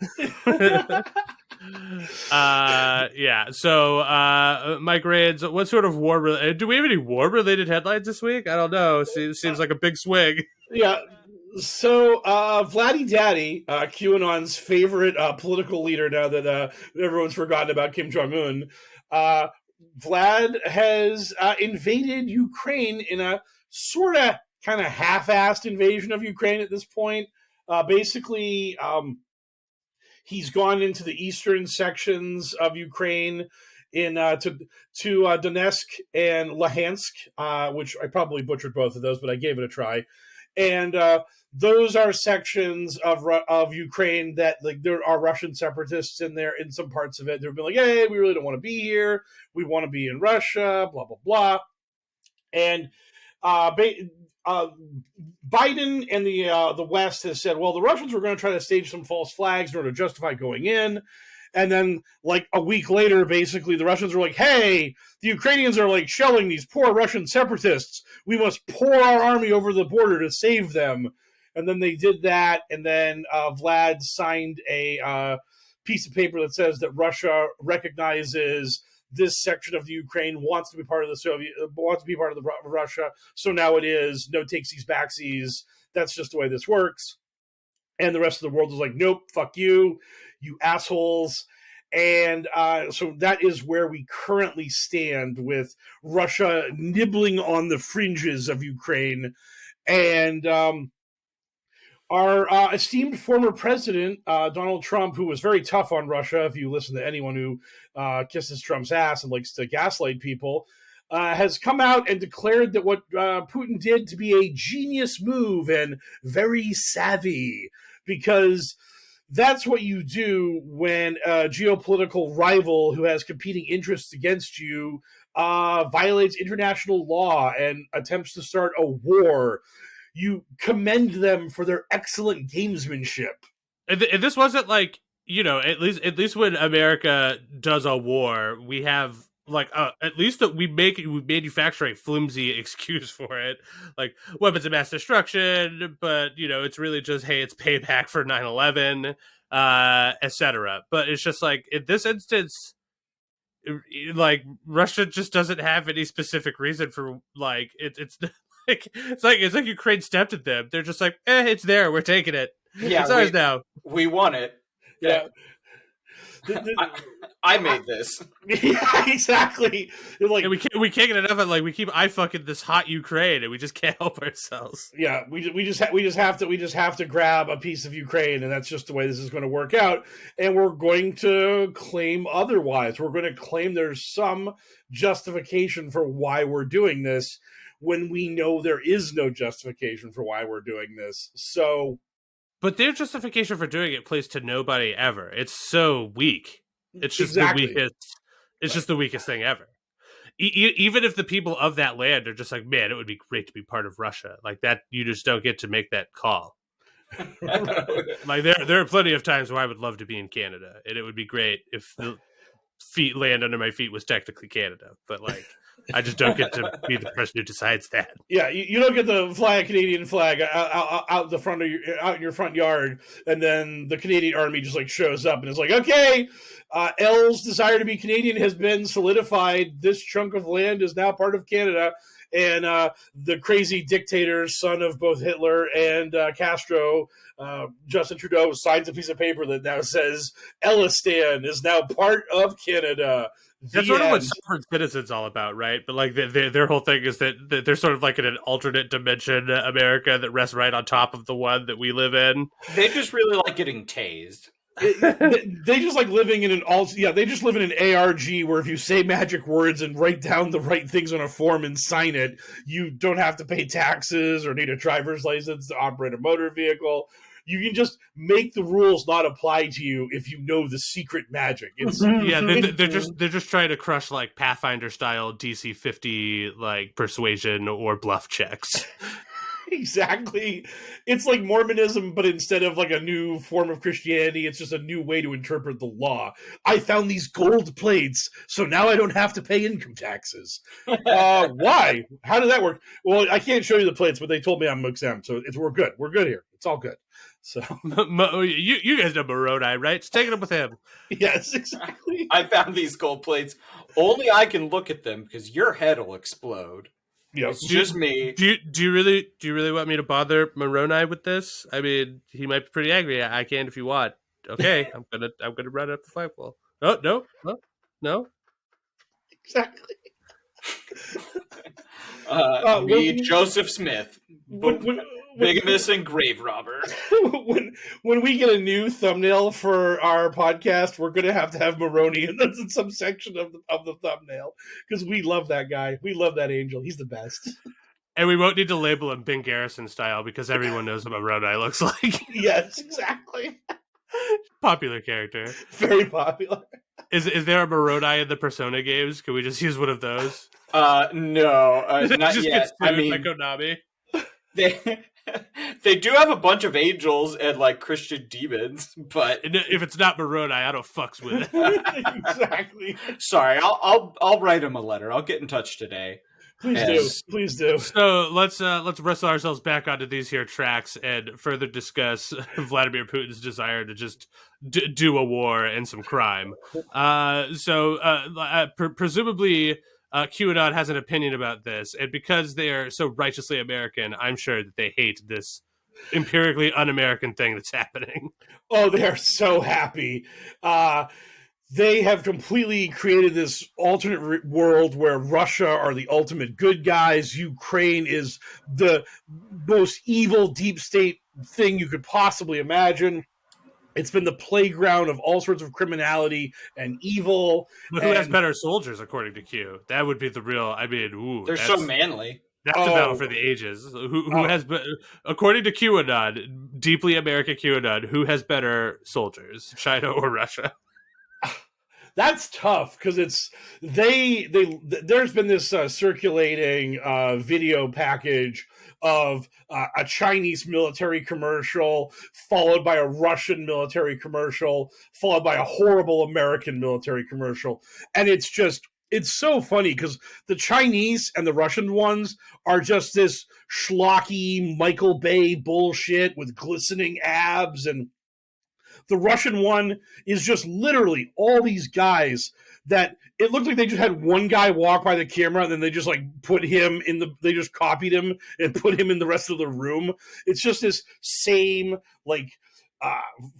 Yeah. So, Mike Raids, what sort of war? Do we have any war-related headlines this week? I don't know. Seems like a big swing. Yeah. So, Vladdy Daddy, QAnon's favorite political leader now that everyone's forgotten about Kim Jong-un, Vlad has invaded Ukraine in a sort of kind of half-assed invasion of Ukraine at this point. Basically, he's gone into the eastern sections of Ukraine to Donetsk and Luhansk, which I probably butchered both of those, but I gave it a try. And those are sections of Ukraine that, like, there are Russian separatists in there in some parts of it. They've been like, hey, we really don't want to be here. We want to be in Russia, blah, blah, blah. And Biden and the West has said, well, the Russians were going to try to stage some false flags in order to justify going in. And then, like, a week later, basically, the Russians were like, hey, the Ukrainians are, like, shelling these poor Russian separatists. We must pour our army over the border to save them. And then they did that, and then Vlad signed a piece of paper that says that Russia recognizes this section of the Ukraine, wants to be part of Russia. So now it is no takesies backsies. That's just the way this works. And the rest of the world is like, nope, fuck you, you assholes. And so that is where we currently stand, with Russia nibbling on the fringes of Ukraine. And our esteemed former president, Donald Trump, who was very tough on Russia, if you listen to anyone who kisses Trump's ass and likes to gaslight people, has come out and declared that what Putin did to be a genius move and very savvy, because that's what you do when a geopolitical rival who has competing interests against you violates international law and attempts to start a war. You commend them for their excellent gamesmanship. And this wasn't like, you know, at least when America does a war, we have like at least that we manufacture a flimsy excuse for it, like weapons of mass destruction. But you know, it's really just, hey, it's payback for 9/11, etc. But it's just like in this instance, like Russia just doesn't have any specific reason for, like, it's like Ukraine stepped at them. They're just like, it's there. We're taking it. Yeah, it's ours now. We want it. Yeah. I made this. Yeah, exactly. Like, and we can't get enough of, like, we keep fucking this hot Ukraine, and we just can't help ourselves. Yeah, we just have to grab a piece of Ukraine, and that's just the way this is going to work out. And we're going to claim otherwise. We're going to claim there's some justification for why we're doing this, when we know there is no justification for why we're doing this. So, but their justification for doing it plays to nobody ever. It's so weak. It's just exactly. the weakest. It's just the weakest thing ever. Even if the people of that land are just like, man, it would be great to be part of Russia, like that, you just don't get to make that call. Like there are plenty of times where I would love to be in Canada, and it would be great if the land under my feet was technically Canada, but like, I just don't get to be the person who decides that. Yeah, you don't get to fly a Canadian flag out the front of out in your front yard, and then the Canadian Army just like shows up and is like, okay, L's desire to be Canadian has been solidified. This chunk of land is now part of Canada. And the crazy dictator, son of both Hitler and Castro, Justin Trudeau, signs a piece of paper that now says Ellistan is now part of Canada. That's sort of what sovereign citizen's all about, right? But like their whole thing is that they're sort of like in an alternate dimension America that rests right on top of the one that we live in. They just really like getting tased. They just like living in they just live in an ARG where if you say magic words and write down the right things on a form and sign it, you don't have to pay taxes or need a driver's license to operate a motor vehicle. You can just make the rules not apply to you if you know the secret magic. It's they're just trying to crush like Pathfinder style DC 50 like persuasion or bluff checks. Exactly. It's like Mormonism, but instead of like a new form of Christianity, it's just a new way to interpret the law. I found these gold plates, so now I don't have to pay income taxes. Why? How did that work? Well, I can't show you the plates, but they told me I'm exempt, so we're good. We're good here. It's all good. So you guys know Moroni, right? Just take it up with him. Yes, exactly. I found these gold plates. Only I can look at them because your head will explode. Yeah, it's just me. Do you really want me to bother Moroni with this? I mean, he might be pretty angry. I can if you want. Okay, I'm gonna run up the flagpole. Oh no. Exactly. Joseph Smith, bigamist and grave robber. When we get a new thumbnail for our podcast, we're going to have Moroni in some section of the thumbnail because we love that guy. We love that angel. He's the best. And we won't need to label him Ben Garrison style because everyone knows what Moroni looks like. Yes, exactly. Popular character. Very popular. Is there a Moroni in the Persona games? Can we just use one of those? No, not just yet. I mean, like Konami. They do have a bunch of angels and like Christian demons, but if it's not Moroni, I don't fucks with it. Exactly. Sorry, I'll write him a letter. I'll get in touch today. Please do. So let's wrestle ourselves back onto these here tracks and further discuss Vladimir Putin's desire to just do a war and some crime. Presumably QAnon has an opinion about this, and because they are so righteously American, I'm sure that they hate this empirically un-American thing that's happening. Oh, they are so happy. They have completely created this alternate world where Russia are the ultimate good guys. Ukraine is the most evil deep state thing you could possibly imagine. It's been the playground of all sorts of criminality and evil. But who has better soldiers, according to Q? That would be the real. I mean, they're so manly. That's a battle for the ages. Who has, according to QAnon, deeply American QAnon, who has better soldiers, China or Russia? That's tough because there's been this circulating video package of a Chinese military commercial followed by a Russian military commercial followed by a horrible American military commercial, and it's so funny because the Chinese and the Russian ones are just this schlocky Michael Bay bullshit with glistening abs, and the Russian one is just literally all these guys that it looked like they just had one guy walk by the camera and then they just like they just copied him and put him in the rest of the room. It's just this same like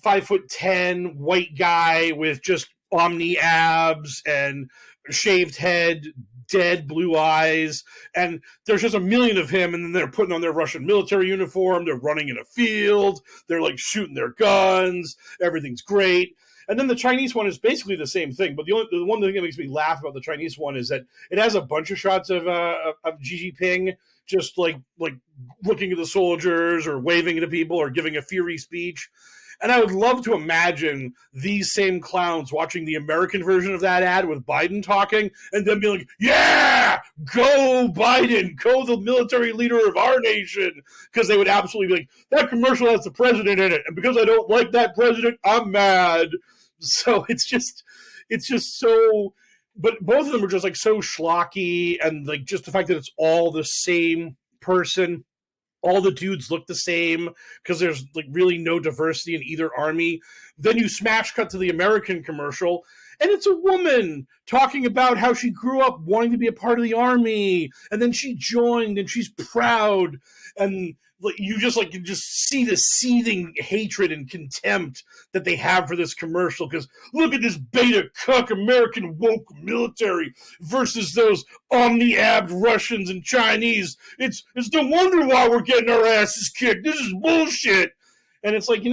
5'10" white guy with just omni abs and shaved head, dead blue eyes, and there's just a million of him, and then they're putting on their Russian military uniform, they're running in a field, they're like shooting their guns, everything's great. And then the Chinese one is basically the same thing, but the one thing that makes me laugh about the Chinese one is that it has a bunch of shots of Xi Jinping just like looking at the soldiers or waving at people or giving a fiery speech. And I would love to imagine these same clowns watching the American version of that ad with Biden talking and then be like, yeah, go Biden, go the military leader of our nation. Because they would absolutely be like, that commercial has the president in it. And because I don't like that president, I'm mad. So it's just so, but both of them are just like so schlocky, and like just the fact that it's all the same person. All the dudes look the same because there's like really no diversity in either army. Then you smash cut to the American commercial, and it's a woman talking about how she grew up wanting to be a part of the army, and then she joined, and she's proud, and you just see the seething hatred and contempt that they have for this commercial because look at this beta cuck American woke military versus those omni-abbed Russians and Chinese. It's no wonder why we're getting our asses kicked. This is bullshit. And it's like,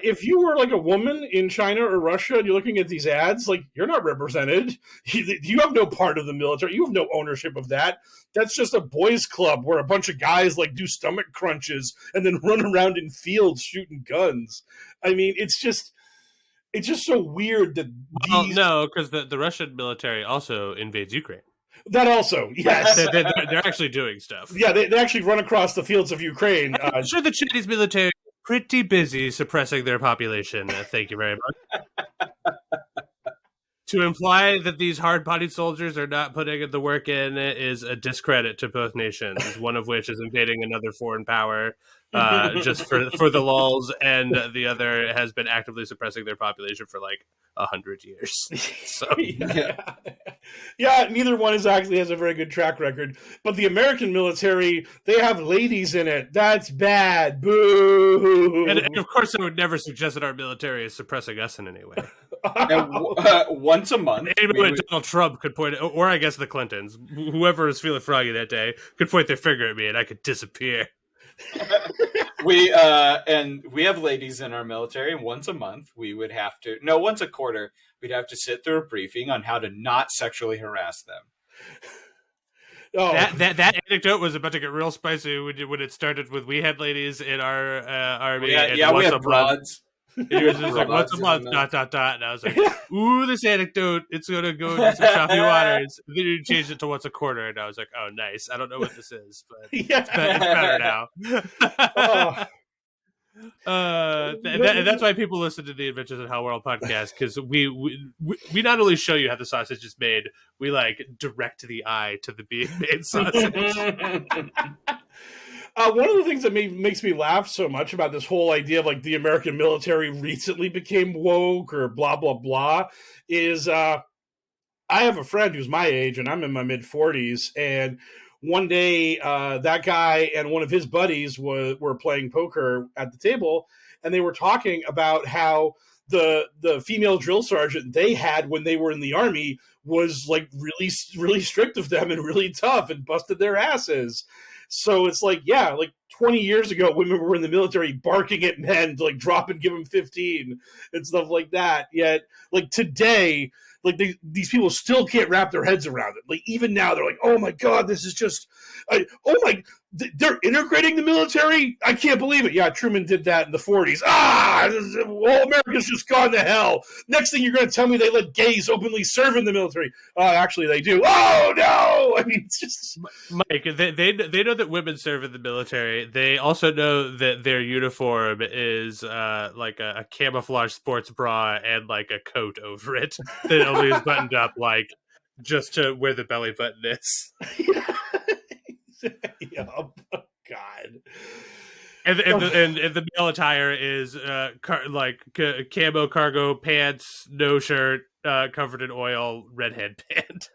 if you were like a woman in China or Russia and you're looking at these ads, like, you're not represented. You have no part of the military. You have no ownership of that. That's just a boys' club where a bunch of guys like do stomach crunches and then run around in fields shooting guns. I mean, it's just so weird that no, because the Russian military also invades Ukraine. That also, yes. They're actually doing stuff. Yeah, they actually run across the fields of Ukraine. I'm sure the Chinese military is pretty busy suppressing their population. Thank you very much. To imply that these hard-bodied soldiers are not putting the work in is a discredit to both nations, one of which is invading another foreign power just for the lulz, and the other has been actively suppressing their population for like 100 years. So yeah, neither one actually has a very good track record. But the American military, they have ladies in it. That's bad. Boo. And of course, I would never suggest that our military is suppressing us in any way. Once a month, Donald Trump could point, or I guess the Clintons, whoever was feeling froggy that day, could point their finger at me and I could disappear. We have ladies in our military, and once a quarter, we'd have to sit through a briefing on how to not sexually harass them. Oh. That anecdote was about to get real spicy when it started with we had ladies in our army. We had broads. It was just like once a month, ... And I was like, ooh, this anecdote, it's going to go into some choppy waters. Then you changed it to once a quarter, and I was like, oh, nice. I don't know what this is, but it's better now. That's why people listen to the Adventures in HellwQrld podcast, because we not only show you how the sausage is made, we like direct the eye to the being made sausage. One of the things that makes me laugh so much about this whole idea of like the American military recently became woke or blah, blah, blah is I have a friend who's my age and I'm in my mid-40s. And one day that guy and one of his buddies were playing poker at the table. And they were talking about how the female drill sergeant they had when they were in the army was like really, really strict of them and really tough and busted their asses. So it's like, yeah, like 20 years ago, women were in the military barking at men to like drop and give them 15 and stuff like that. Yet, like today, like these people still can't wrap their heads around it. Like even now, they're like, oh my God, this is just, they're integrating the military? I can't believe it. Yeah, Truman did that in the 40s. All America's just gone to hell. Next thing you're going to tell me they let gays openly serve in the military. Actually, they do. Oh, no! I mean, it's just... Mike, they know that women serve in the military. They also know that their uniform is like a camouflage sports bra and like a coat over it that only is buttoned up like just to where the belly button is. Oh, God. And the male attire is camo cargo pants, no shirt, covered in oil, red headband.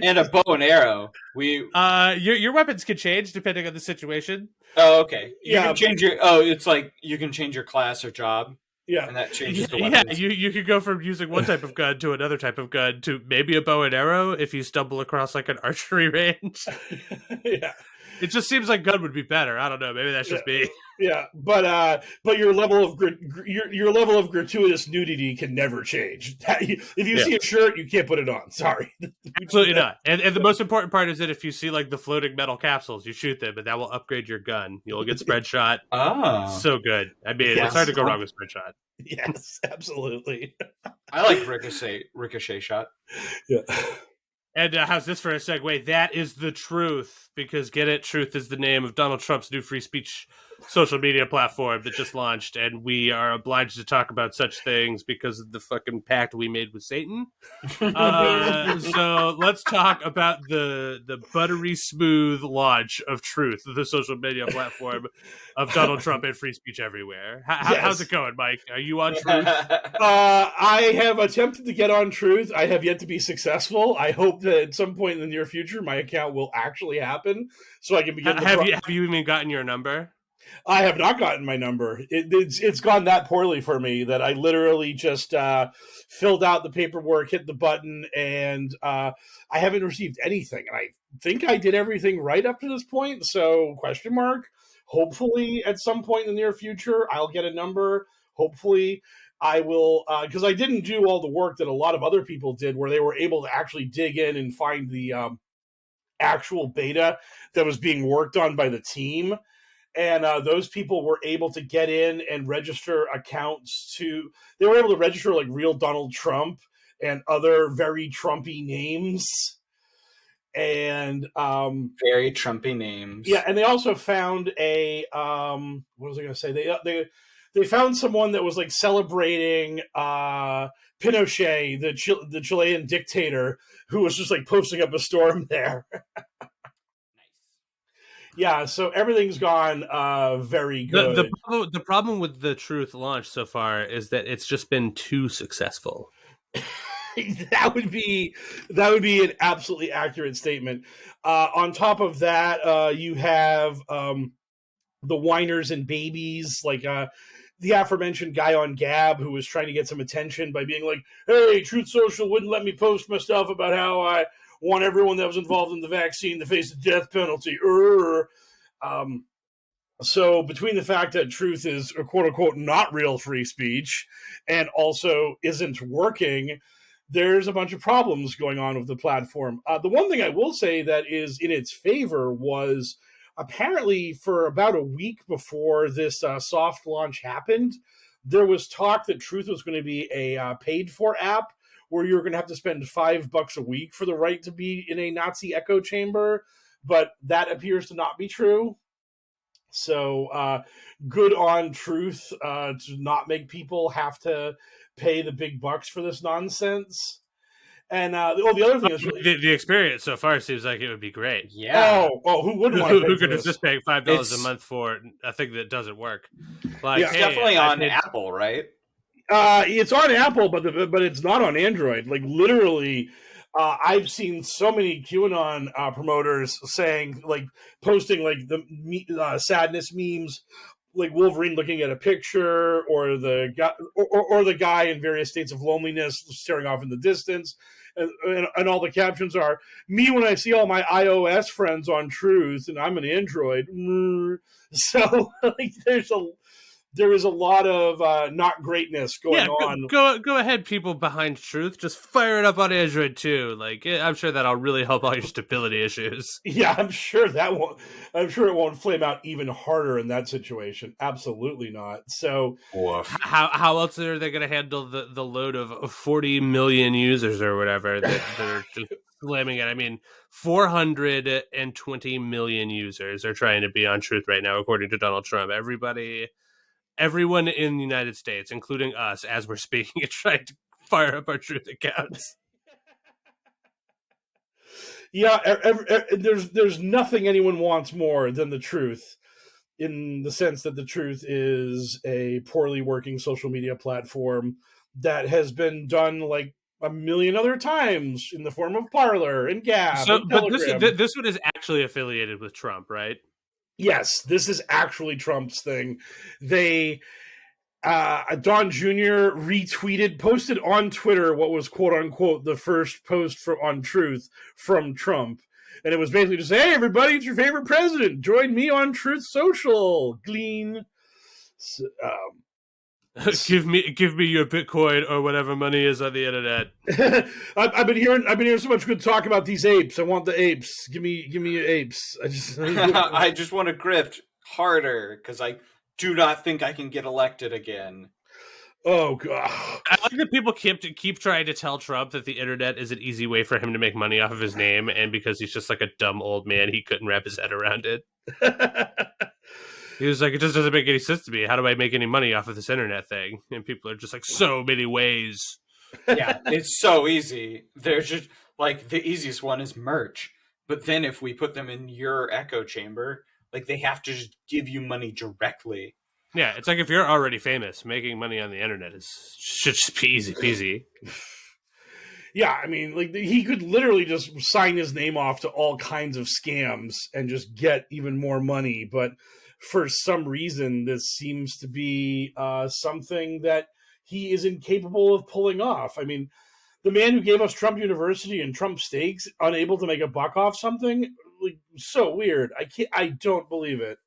And a bow and arrow. Your weapons can change depending on the situation. Oh, okay. You can change it's like you can change your class or job. Yeah, and that changes the weapons. Yeah, you could go from using one type of gun to another type of gun to maybe a bow and arrow if you stumble across like an archery range. Yeah, it just seems like gun would be better. I don't know. Maybe that's just me. Yeah, but your level of gratuitous nudity can never change. If you see a shirt, you can't put it on. Sorry, absolutely not. And the most important part is that if you see like the floating metal capsules, you shoot them, and that will upgrade your gun. You'll get spread shot. Oh, so good. I mean, it's hard to go wrong with spread shot. Yes, absolutely. I like ricochet shot. Yeah. And how's this for a segue? That is the truth, because get it, Truth is the name of Donald Trump's new free speech social media platform that just launched, and we are obliged to talk about such things because of the fucking pact we made with Satan. So let's talk about the buttery smooth launch of Truth, the social media platform of Donald Trump and free speech everywhere. How's it going, Mike? Are you on Truth? I have attempted to get on Truth. I have yet to be successful. I hope that at some point in the near future, my account will actually happen, so I can begin. Have you even gotten your number? I have not gotten my number. It's gone that poorly for me that I literally just filled out the paperwork, hit the button, and I haven't received anything. And I think I did everything right up to this point. So, ? Hopefully, at some point in the near future, I'll get a number. Hopefully, I will, because I didn't do all the work that a lot of other people did, where they were able to actually dig in and find the actual beta that was being worked on by the team. And those people were able to get in and register accounts they were able to register like real Donald Trump and other very Trumpy names. And very Trumpy names. Yeah, and they also found a what was I going to say? They found someone that was like celebrating Pinochet, the Chilean dictator, who was just like posting up a storm there. Yeah, so everything's gone very good. The problem with the Truth launch so far is that it's just been too successful. That would be an absolutely accurate statement. On top of that, you have the whiners and babies, like the aforementioned guy on Gab who was trying to get some attention by being like, "Hey, Truth Social wouldn't let me post my stuff about how I want everyone that was involved in the vaccine to face the death penalty." So between the fact that Truth is quote unquote not real free speech and also isn't working, there's a bunch of problems going on with the platform. The one thing I will say that is in its favor was apparently for about a week before this soft launch happened, there was talk that Truth was going to be a paid-for app where you're going to have to spend $5 a week for the right to be in a Nazi echo chamber, but that appears to not be true. So good on Truth to not make people have to pay the big bucks for this nonsense. And the other thing is really, the experience so far seems like it would be great. Yeah. Who wouldn't want to pay who for could this? just pay $5 a month for a thing that doesn't work? Like, Yeah. It's definitely on Apple, right? It's on Apple, but it's not on Android. Like literally, I've seen so many QAnon promoters saying, like, posting like the sadness memes, like Wolverine looking at a picture, or the guy, or the guy in various states of loneliness staring off in the distance, and all the captions are me when I see all my iOS friends on Truth, and I'm an Android. So like, there is a lot of not greatness going on. Go ahead, people behind Truth. Just fire it up on Android too. Like, I'm sure that'll really help all your stability issues. Yeah, I'm sure it won't flame out even harder in that situation. Absolutely not. So, how else are they going to handle the load of 40 million users or whatever that are just slamming it? I mean, 420 million users are trying to be on Truth right now, according to Donald Trump. Everyone in the United States, including us, as we're speaking, is trying to fire up our Truth accounts. Yeah, there's nothing anyone wants more than the Truth, in the sense that the Truth is a poorly working social media platform that has been done like a million other times in the form of Parler and Gab and Telegram. But this one is actually affiliated with Trump, right? Yes, this is actually Trump's thing. They, Don Jr. posted on Twitter what was quote unquote the first post on Truth from Trump. And it was basically just, "Hey, everybody, it's your favorite president. Join me on Truth Social. Glean. So, give me your Bitcoin or whatever money is on the internet." I've been hearing so much good talk about these apes. I want the apes. Give me your apes. I just want to grift harder because I do not think I can get elected again. Oh god! I like that people keep trying to tell Trump that the internet is an easy way for him to make money off of his name, and because he's just like a dumb old man, he couldn't wrap his head around it. He was like, "It just doesn't make any sense to me. How do I make any money off of this internet thing?" And people are just like, "So many ways." Yeah, it's so easy. There's just like the easiest one is merch. But then if we put them in your echo chamber, like they have to just give you money directly. Yeah, it's like if you're already famous, making money on the internet should just be easy peasy. Yeah, I mean, like he could literally just sign his name off to all kinds of scams and just get even more money. But for some reason, this seems to be something that he is incapable of pulling off. I mean, the man who gave us Trump University and Trump Steaks, unable to make a buck off something, like, so weird. I don't believe it.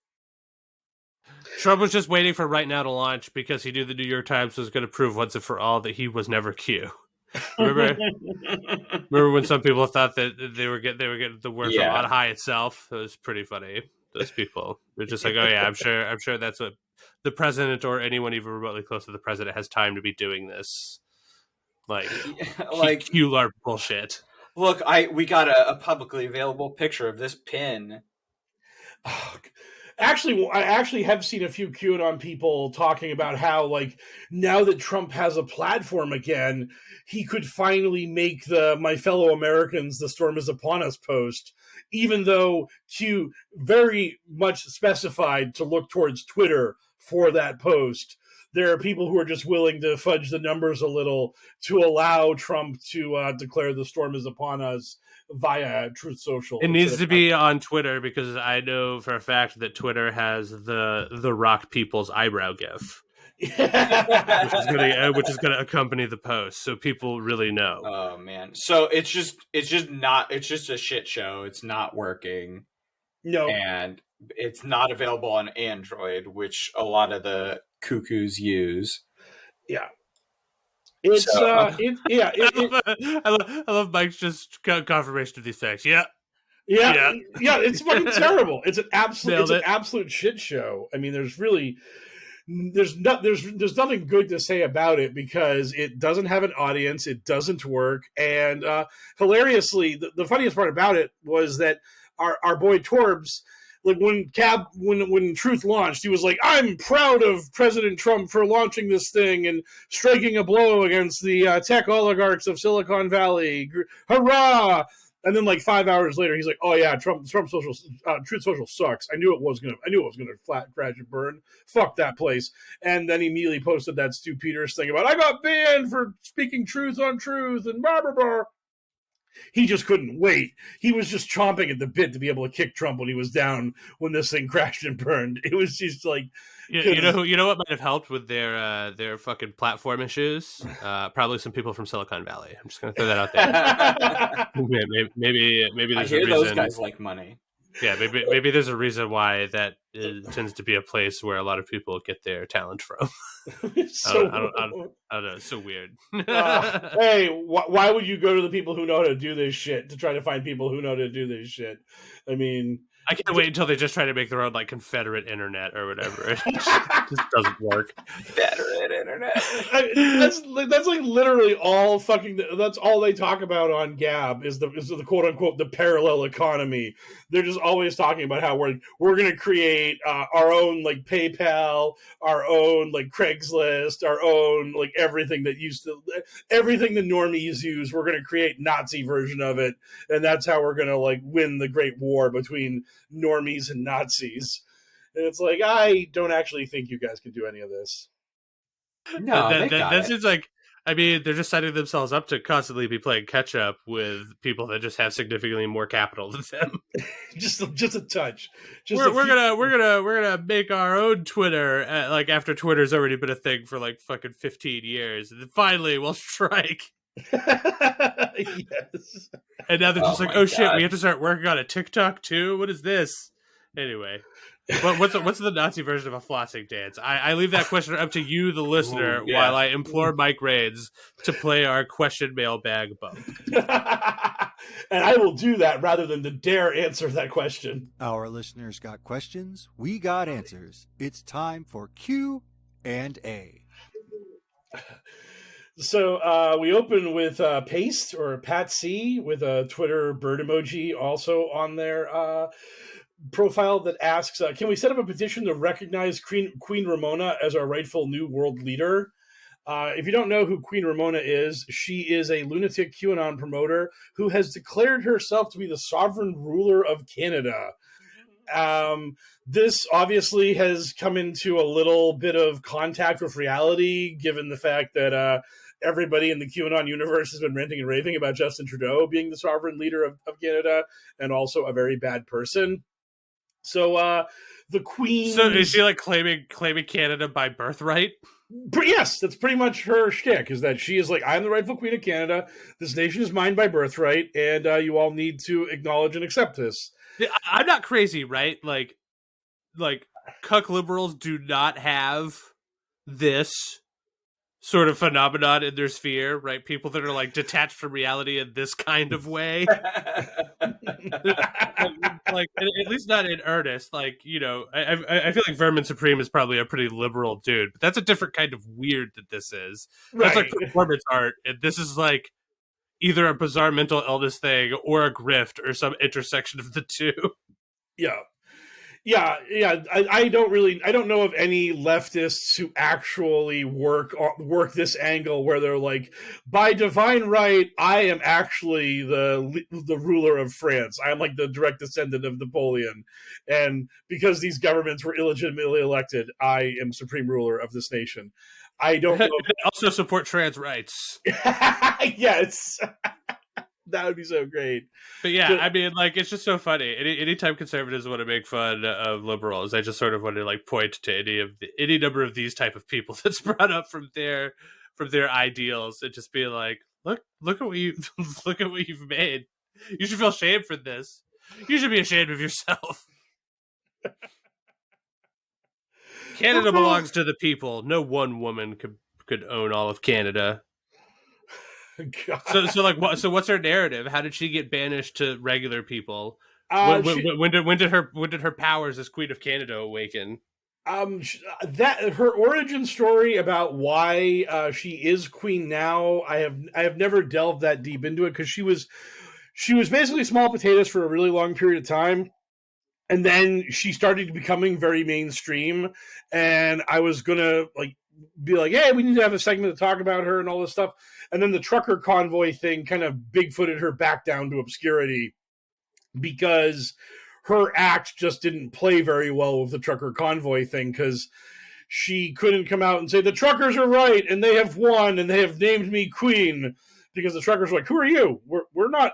Trump was just waiting for Right Now to launch because he knew the New York Times was going to prove once and for all that he was never Q. Remember when some people thought that they were getting the word from on high itself? It was pretty funny. Those people, they're just like, oh yeah, I'm sure that's what the president or anyone even remotely close to the president has time to be doing this, like Q-LARP bullshit. Look, we got a publicly available picture of this pin. Actually, I actually have seen a few QAnon people talking about how, like, now that Trump has a platform again, he could finally make the "My fellow Americans, the storm is upon us" post, even though Q very much specified to look towards Twitter for that post. There are people who are just willing to fudge the numbers a little to allow Trump to declare the storm is upon us via Truth Social. It needs to be on Twitter because I know for a fact that Twitter has the Rock People's eyebrow gif, which is going to accompany the post, so people really know. Oh man! So it's just a shit show. It's not working. No, and it's not available on Android, which a lot of the cuckoos use. Yeah. It's I love Mike's just confirmation of these facts. Yeah, it's fucking terrible. It's an absolute shit show. I mean, there's nothing good to say about it because it doesn't have an audience. It doesn't work. And hilariously, the funniest part about it was that our boy Torbs, like when Truth launched, he was like, "I'm proud of President Trump for launching this thing and striking a blow against the tech oligarchs of Silicon Valley. Hurrah!" And then, like 5 hours later, he's like, "Oh yeah, Truth Social sucks. I knew it was gonna flat crash and burn. Fuck that place." And then he immediately posted that Stu Peters thing about, "I got banned for speaking truth on truth," and blah blah blah. He just couldn't wait. He was just chomping at the bit to be able to kick Trump when he was down when this thing crashed and burned. It was just like, you know what might have helped with their fucking platform issues? Probably some people from Silicon Valley. I'm just gonna throw that out there. maybe there's a reason. Those guys like money. Yeah, maybe there's a reason why that tends to be a place where a lot of people get their talent from. So, I don't know. It's so weird. Hey, why would you go to the people who know how to do this shit to try to find people who know how to do this shit? I mean, I can't wait until they just try to make their own like Confederate internet or whatever. It just doesn't work. Confederate internet. That's like literally all fucking. That's all they talk about on Gab is the quote unquote the parallel economy. They're just always talking about how we're going to create our own like PayPal, our own like Craigslist, our own like everything the normies use. We're going to create Nazi version of it, and that's how we're going to like win the Great War between normies and Nazis. And it's like, I don't actually think you guys can do any of this. No, that seems like, I mean, they're just setting themselves up to constantly be playing catch up with people that just have significantly more capital than them. just a touch. We're gonna make our own Twitter like after Twitter's already been a thing for like fucking 15 years, and then finally we'll strike. Yes. And now they're just like, oh shit, we have to start working on a TikTok too? What is this? Anyway. What's the Nazi version of a flossing dance? I leave that question up to you, the listener, while I implore Mike Rains to play our question mailbag bump. And I will do that rather than to dare answer that question. Our listeners got questions. We got answers. It's time for Q&A. So we open with Paste or Pat C with a Twitter bird emoji also on their profile that asks, can we set up a petition to recognize Queen Ramona as our rightful new world leader? If you don't know who Queen Ramona is, she is a lunatic QAnon promoter who has declared herself to be the sovereign ruler of Canada. This obviously has come into a little bit of contact with reality, given the fact that everybody in the QAnon universe has been ranting and raving about Justin Trudeau being the sovereign leader of Canada and also a very bad person. So the Queen... So is she like claiming Canada by birthright? Yes, that's pretty much her shtick, is that she is like, I'm the rightful Queen of Canada, this nation is mine by birthright, and you all need to acknowledge and accept this. I'm not crazy, right? Like cuck liberals do not have this sort of phenomenon in their sphere, right? People that are like detached from reality in this kind of way. Like at least not in earnest. Like, you know, I feel like Vermin Supreme is probably a pretty liberal dude, but that's a different kind of weird that this is. That's like performance art, and this is like either a bizarre mental illness thing or a grift or some intersection of the two. Yeah. I don't know of any leftists who actually work this angle where they're like, by divine right, I am actually the ruler of France. I am like the direct descendant of Napoleon, and because these governments were illegitimately elected, I am supreme ruler of this nation. I don't know. Also support trans rights. Yes. That would be so great. But yeah, I mean, like, it's just so funny. Anytime conservatives want to make fun of liberals, I just sort of want to like point to any number of these type of people that's brought up from their ideals, and just be like, look at what you look at what you've made. You should feel ashamed for this. You should be ashamed of yourself. Canada belongs to the people. No one woman could own all of Canada. So what's her narrative? How did she get banished to regular people? When did her powers as Queen of Canada awaken? That her origin story about why she is queen now, I have never delved that deep into it, because she was basically small potatoes for a really long period of time. And then she started becoming very mainstream, and I was gonna be like, hey, we need to have a segment to talk about her and all this stuff. And then the trucker convoy thing kind of Bigfooted her back down to obscurity, because her act just didn't play very well with the trucker convoy thing, because she couldn't come out and say, the truckers are right, and they have won, and they have named me queen. Because the truckers were like, who are you? We're not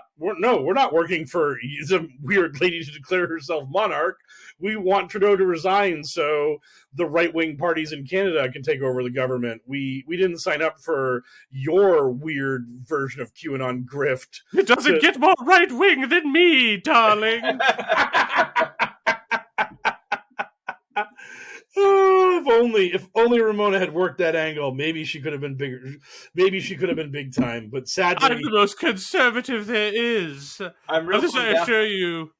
working for some weird lady to declare herself monarch. We want Trudeau to resign so the right-wing parties in Canada can take over the government. We didn't sign up for your weird version of QAnon grift. It doesn't get more right-wing than me, darling. If only Ramona had worked that angle, maybe she could have been bigger. Maybe she could have been big time. But sadly, I'm the most conservative there is. I'm real. I assure you.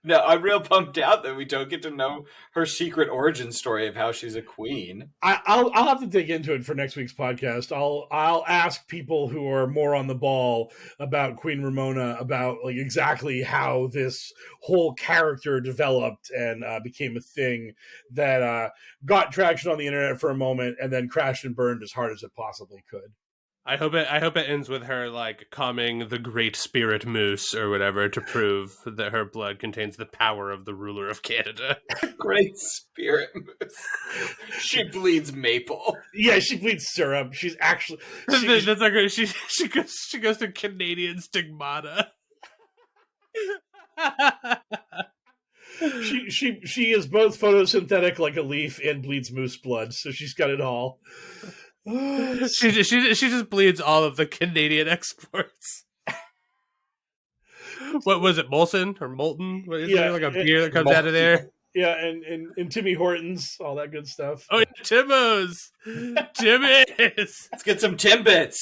No, I'm real bummed out that we don't get to know her secret origin story of how she's a queen. I'll have to dig into it for next week's podcast. I'll ask people who are more on the ball about Queen Ramona, about like exactly how this whole character developed and became a thing that got traction on the internet for a moment and then crashed and burned as hard as it possibly could. I hope it ends with her like calming the Great Spirit Moose or whatever to prove that her blood contains the power of the ruler of Canada. Great Spirit Moose. She bleeds maple. Yeah, she bleeds syrup. She's actually that's like she goes to Canadian stigmata. She is both photosynthetic like a leaf and bleeds moose blood, so she's got it all. She just bleeds all of the Canadian exports. What was it, Molson or Molten? What is there like a beer that comes out of there? Yeah, and Timmy Hortons, all that good stuff. Oh, Timbos! Timbits! Let's get some Timbits.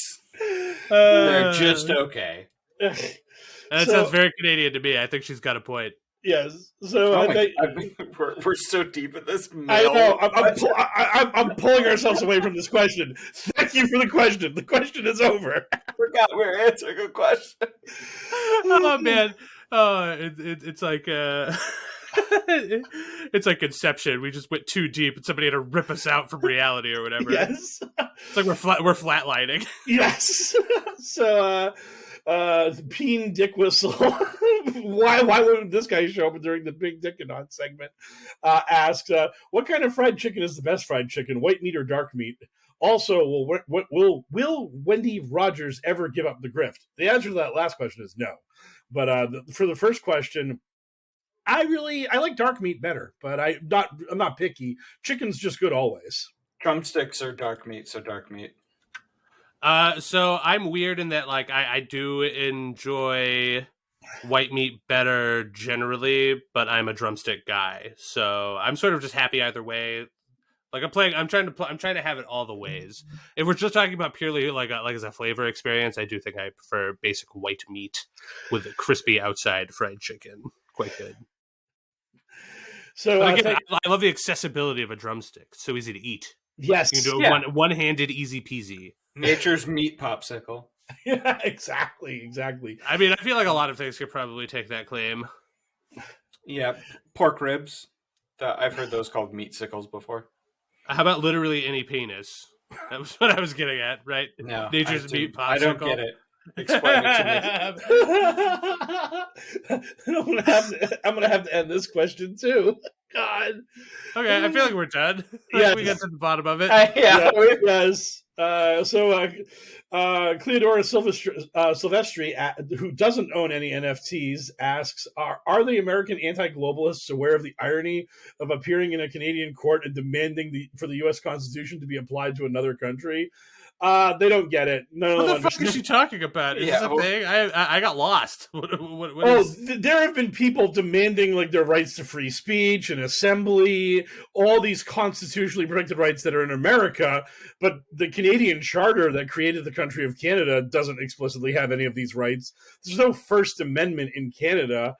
They're just okay. That sounds very Canadian to me. I think she's got a point. Yes. So we're so deep in this. I know. I'm pulling ourselves away from this question. Thank you for the question. The question is over. I forgot we were answering a question. Oh man. Oh, it's like it's like Inception. We just went too deep, and somebody had to rip us out from reality or whatever. Yes. It's like we're flatlining. Yes. So. Peen Dick Whistle. why wouldn't this guy show up during the Big Dickanon segment? Asked, what kind of fried chicken is the best fried chicken, white meat or dark meat? Also, will Wendy Rogers ever give up the grift? The answer to that last question is no. But for the first question, I like dark meat better, but I'm not picky. Chicken's just good always. Drumsticks are dark meat, so dark meat. So I'm weird in that, like, I do enjoy white meat better generally, but I'm a drumstick guy, so I'm sort of just happy either way. Like I'm trying to have it all the ways. If we're just talking about purely like as a flavor experience, I do think I prefer basic white meat with a crispy outside fried chicken. Quite good. So but again, I love the accessibility of a drumstick. It's so easy to eat. Yes, you can do it one-handed, easy peasy. Nature's meat popsicle. Yeah, exactly. I mean, I feel like a lot of things could probably take that claim. Yeah, pork ribs. I've heard those called meat sickles before. How about literally any penis? That was what I was getting at, right? No, Nature's meat popsicle. I don't get it. Explain it to me. I'm gonna have to end this question too. God. Okay, I feel like we're done. Yeah, we got to the bottom of it. Yes. Cleodora Silvestri, who doesn't own any NFTs, asks, are the American anti-globalists aware of the irony of appearing in a Canadian court and demanding for the U.S. Constitution to be applied to another country? They don't get it. What the fuck is she talking about? Is this a thing? I got lost. There have been people demanding like their rights to free speech and assembly, all these constitutionally protected rights that are in America, but the Canadian Charter that created the country of Canada doesn't explicitly have any of these rights. There's no First Amendment in Canada.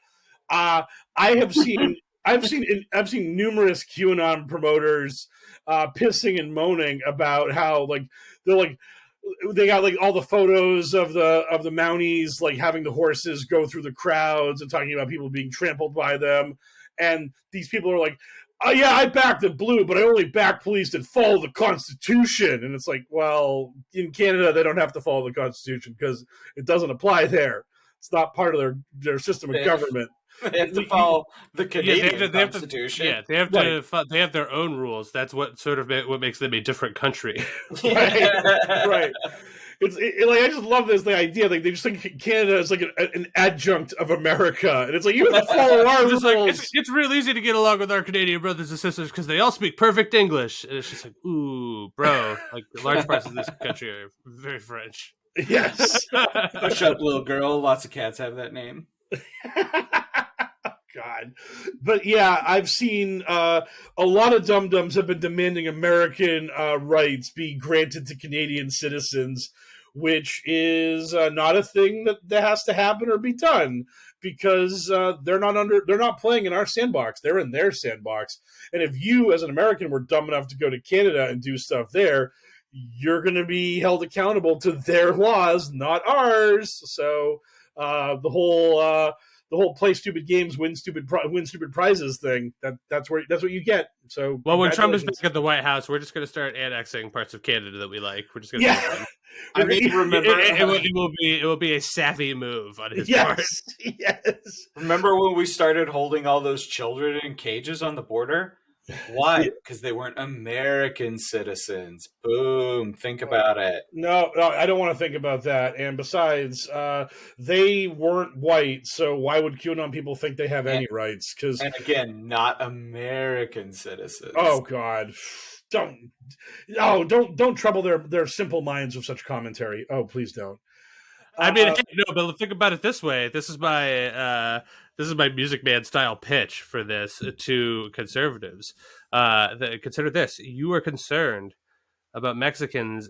I've seen numerous QAnon promoters pissing and moaning about how they got like all the photos of the Mounties like having the horses go through the crowds and talking about people being trampled by them, and these people are like, oh yeah, I back the blue, but I only back police that follow the Constitution. And it's like, well, in Canada they don't have to follow the Constitution because it doesn't apply there. It's not part of their system of government. They have to follow the Canadian Constitution. They have their own rules. That's what what makes them a different country. Right. I just love this idea. Like they just think Canada is like an adjunct of America, and it's like you have to follow our rules. It's real easy to get along with our Canadian brothers and sisters because they all speak perfect English, and it's just like, ooh, bro. Like large parts of this country are very French. Yes. Push up, little girl. Lots of cats have that name. God. But yeah, I've seen a lot of dum-dums have been demanding American rights be granted to Canadian citizens, which is not a thing that has to happen or be done because they're not playing in our sandbox. They're in their sandbox. And if you as an American were dumb enough to go to Canada and do stuff there, you're going to be held accountable to their laws, not ours. So the whole play stupid games, win stupid prizes thing. That's what you get. So when Trump is back at the White House, we're just going to start annexing parts of Canada that we like. We're just going to. I mean, remember it will be a savvy move on his part. Yes. Remember when we started holding all those children in cages on the border? Why? Because they weren't American citizens. Boom. Think about it. No, I don't want to think about that. And besides, they weren't white, so why would QAnon people think they have any rights? And again, not American citizens. Oh God. Don't trouble their simple minds with such commentary. Oh, please don't. I mean, but think about it this way. This is my Music Man style pitch for this to conservatives. Consider this: you are concerned about Mexicans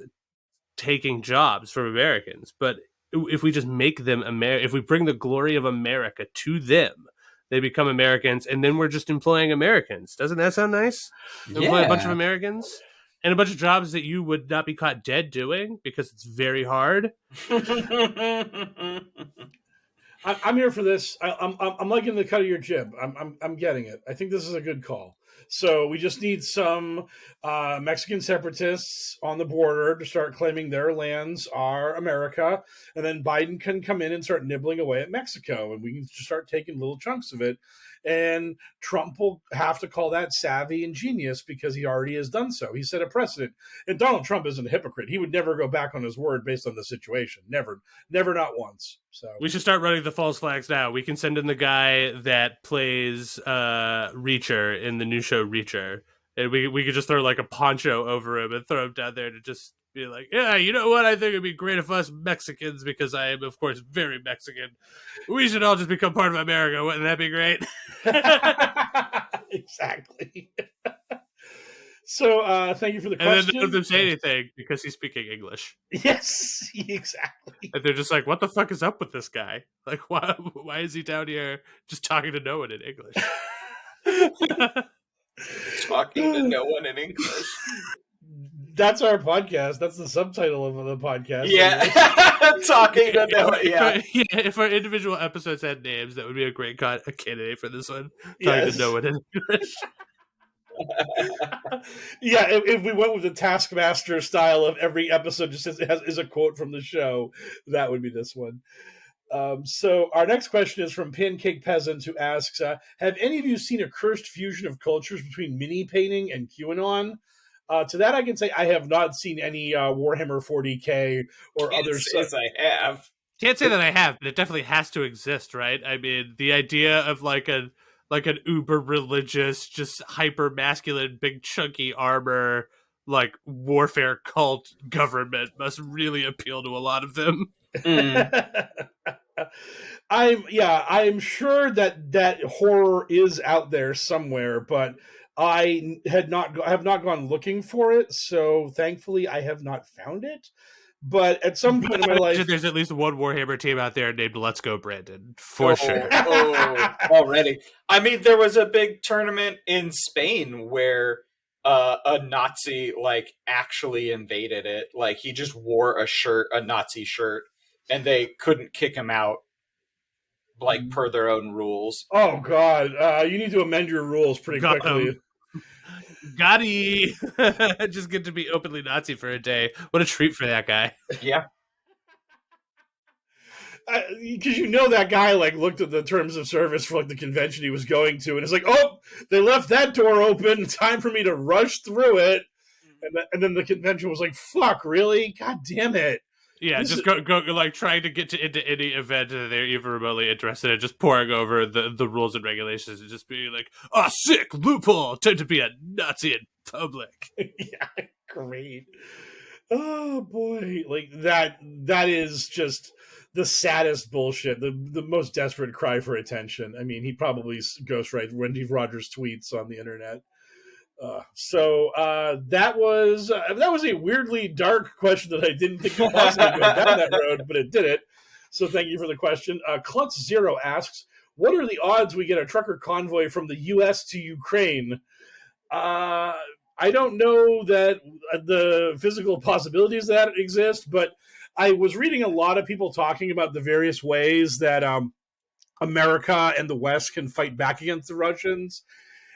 taking jobs from Americans, but if we just make them if we bring the glory of America to them, they become Americans, and then we're just employing Americans. Doesn't that sound nice? Employ a bunch of Americans. And a bunch of jobs that you would not be caught dead doing because it's very hard. I'm here for this. I'm liking the cut of your jib. I'm getting it. I think this is a good call. So we just need some Mexican separatists on the border to start claiming their lands are America, and then Biden can come in and start nibbling away at Mexico, and we can just start taking little chunks of it. And Trump will have to call that savvy and genius because he already has done so. He set a precedent. And Donald Trump isn't a hypocrite. He would never go back on his word based on the situation. Never, not once. So we should start running the false flags now. We can send in the guy that plays Reacher in the new show Reacher. And we could just throw like a poncho over him and throw him down there to just Be like, yeah, you know what? I think it'd be great if us Mexicans, because I am, of course, very Mexican, we should all just become part of America. Wouldn't that be great? Exactly. So, thank you for the question. And then none of them say anything because he's speaking English. Yes, exactly. And they're just like, what the fuck is up with this guy? Like, why is he down here just talking to no one in English? Talking to no one in English. That's our podcast. That's the subtitle of the podcast. Yeah. Talking to no one. Yeah. If our individual episodes had names, that would be a great candidate for this one. Talking to no one in English. Yeah, if we went with the Taskmaster style of every episode just is a quote from the show, that would be this one. So our next question is from Pancake Peasant, who asks, have any of you seen a cursed fusion of cultures between mini painting and QAnon? To that I can say I have not seen any Warhammer 40k or other stuff. I have. Can't say that I have, but it definitely has to exist, right? I mean, the idea of like an uber religious, just hyper masculine, big chunky armor, like warfare cult government must really appeal to a lot of them. I'm sure that horror is out there somewhere, but I have not gone looking for it, so thankfully I have not found it. But at some point in my life, there's at least one Warhammer team out there named Let's Go Brandon, for sure. Already. I mean, there was a big tournament in Spain where a Nazi like actually invaded it. Like he just wore a Nazi shirt, and they couldn't kick him out, like per their own rules. Oh God, you need to amend your rules pretty quickly. Gotti. Just get to be openly Nazi for a day. What a treat for that guy. Yeah. Because that guy like looked at the terms of service for like the convention he was going to, and it's like, oh, they left that door open. Time for me to rush through it. And then the convention was like, fuck, really? God damn it. Yeah, just go like trying to get into any event that they're even remotely interested in, just pouring over the rules and regulations and just being like, oh, sick, loophole, time to be a Nazi in public. Yeah, great. Oh, boy. Like, that is just the saddest bullshit, the most desperate cry for attention. I mean, he probably ghostwrites Wendy Rogers tweets on the internet. So that was a weirdly dark question that I didn't think would possibly go down that road, but it did it. So thank you for the question. Klutz Zero asks, what are the odds we get a trucker convoy from the U.S. to Ukraine? I don't know that the physical possibilities that exist, but I was reading a lot of people talking about the various ways that America and the West can fight back against the Russians.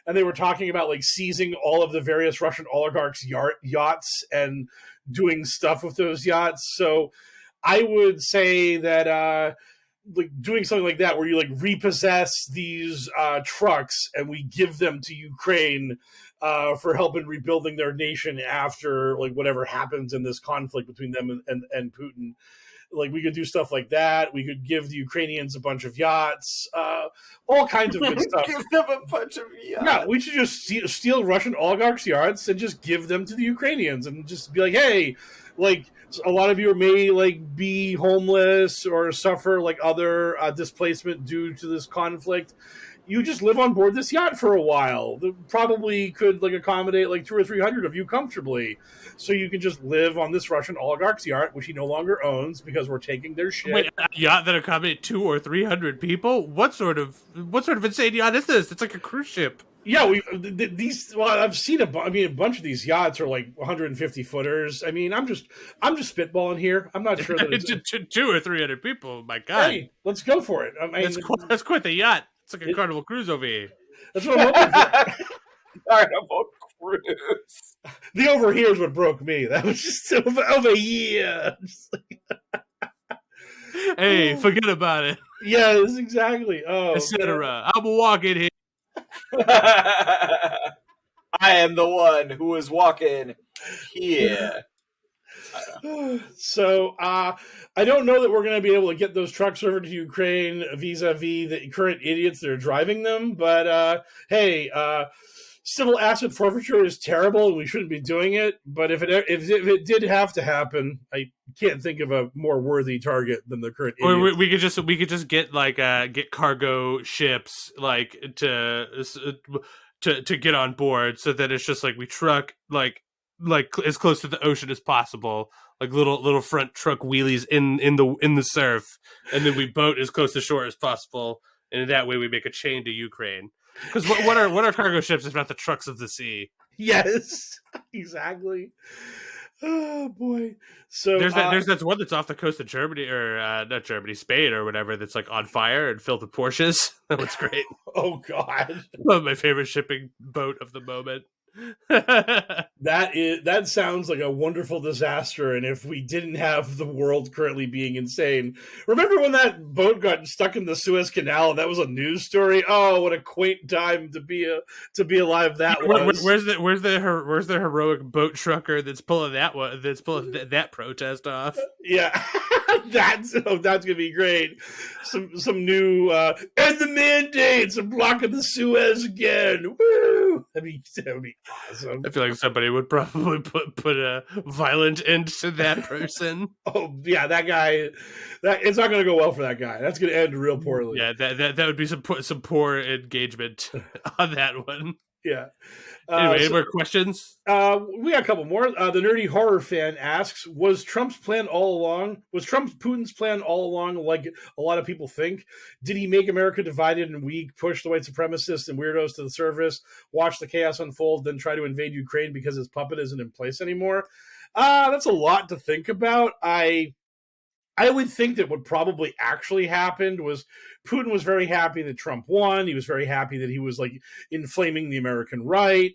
And they were talking about like seizing all of the various Russian oligarchs' yachts and doing stuff with those yachts. So I would say that like doing something like that, where you like repossess these trucks and we give them to Ukraine for help in rebuilding their nation after like whatever happens in this conflict between them and Putin. Like we could do stuff like that. We could give the Ukrainians a bunch of yachts, all kinds of good stuff. Give them a bunch of yachts. Yeah, we should just steal Russian oligarchs' yachts and just give them to the Ukrainians and just be like, hey, like a lot of you may like be homeless or suffer like other displacement due to this conflict. You just live on board this yacht for a while. That probably could like accommodate like 200 or 300 of you comfortably. So you can just live on this Russian oligarch's yacht, which he no longer owns because we're taking their shit. Wait, a yacht that accommodates 200 or 300 people? What sort of insane yacht is this? It's like a cruise ship. Yeah, I've seen a bunch of these yachts are like 150 footers. I mean, I'm just spitballing here. I'm not sure that it's 200 or 300 people. My God, hey, let's go for it. I mean, that's quite the yacht. It's like a Carnival Cruise over here. That's what I'm hoping for. Carnival Cruise. The over here is what broke me. That was just over here. Hey, forget about it. Yes, exactly. Oh, etc. I'm walking here. I am the one who is walking here. So I don't know that we're going to be able to get those trucks over to Ukraine vis-a-vis the current idiots that are driving them. But hey, civil asset forfeiture is terrible and we shouldn't be doing it. But if it did have to happen, I can't think of a more worthy target than the current. Or we could just get get cargo ships like to get on board, so that it's just like we truck like as close to the ocean as possible, like little front truck wheelies in the surf, and then we boat as close to shore as possible, and in that way we make a chain to Ukraine. Because what are cargo ships if not the trucks of the sea? Yes, exactly. Oh boy! So there's that one that's off the coast of Germany, or not Germany, Spain or whatever, that's like on fire and filled with Porsches. That was great. Oh god, one of my favorite shipping boat of the moment. That sounds like a wonderful disaster, and if we didn't have the world currently being insane. Remember when that boat got stuck in the Suez Canal? That was a news story. Oh, what a quaint time to be alive that was. Where's the heroic boat trucker that's pulling that protest off? Yeah, that's gonna be great. Some new end the mandates and blocking the Suez again. Woo! That'd be awesome. I feel like somebody would probably put a violent end to that person. Oh yeah, that guy. It's not going to go well for that guy. That's going to end real poorly. Yeah, that would be some poor engagement on that one. Yeah. Anyway, any more questions? We got a couple more. The nerdy horror fan asks, was Putin's plan all along, like a lot of people think? Did he make America divided and weak, push the white supremacists and weirdos to the surface, watch the chaos unfold, then try to invade Ukraine because his puppet isn't in place anymore? That's a lot to think about. I would think that what probably actually happened was Putin was very happy that Trump won. He was very happy that he was like inflaming the American right.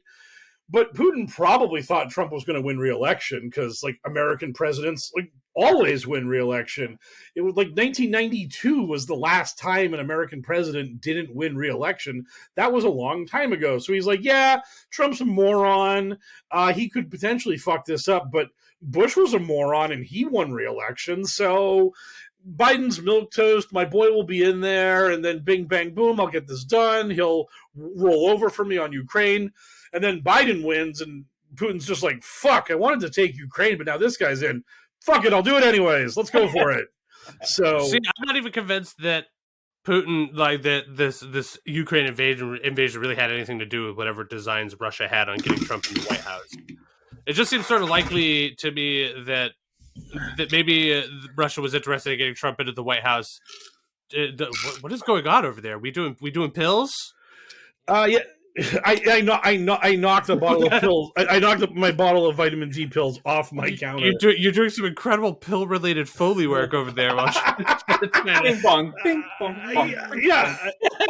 But Putin probably thought Trump was going to win re-election because like American presidents like always win re-election. It was like 1992 was the last time an American president didn't win re-election. That was a long time ago. So he's like, yeah, Trump's a moron. He could potentially fuck this up, but Bush was a moron and he won re-election. So Biden's milquetoast, my boy will be in there, and then bing, bang, boom, I'll get this done. He'll roll over for me on Ukraine. And then Biden wins, and Putin's just like, fuck, I wanted to take Ukraine, but now this guy's in. Fuck it, I'll do it anyways. Let's go for it. So, see, I'm not even convinced that Putin, like that, this Ukraine invasion really had anything to do with whatever designs Russia had on getting Trump in the White House. It just seems sort of likely to me that maybe Russia was interested in getting Trump into the White House. What is going on over there? We doing pills? Yeah. I knocked a bottle of pills. I knocked my bottle of vitamin D pills off my counter. You're doing some incredible pill-related Foley work over there. Bing bong, bing bong, bong. Yeah.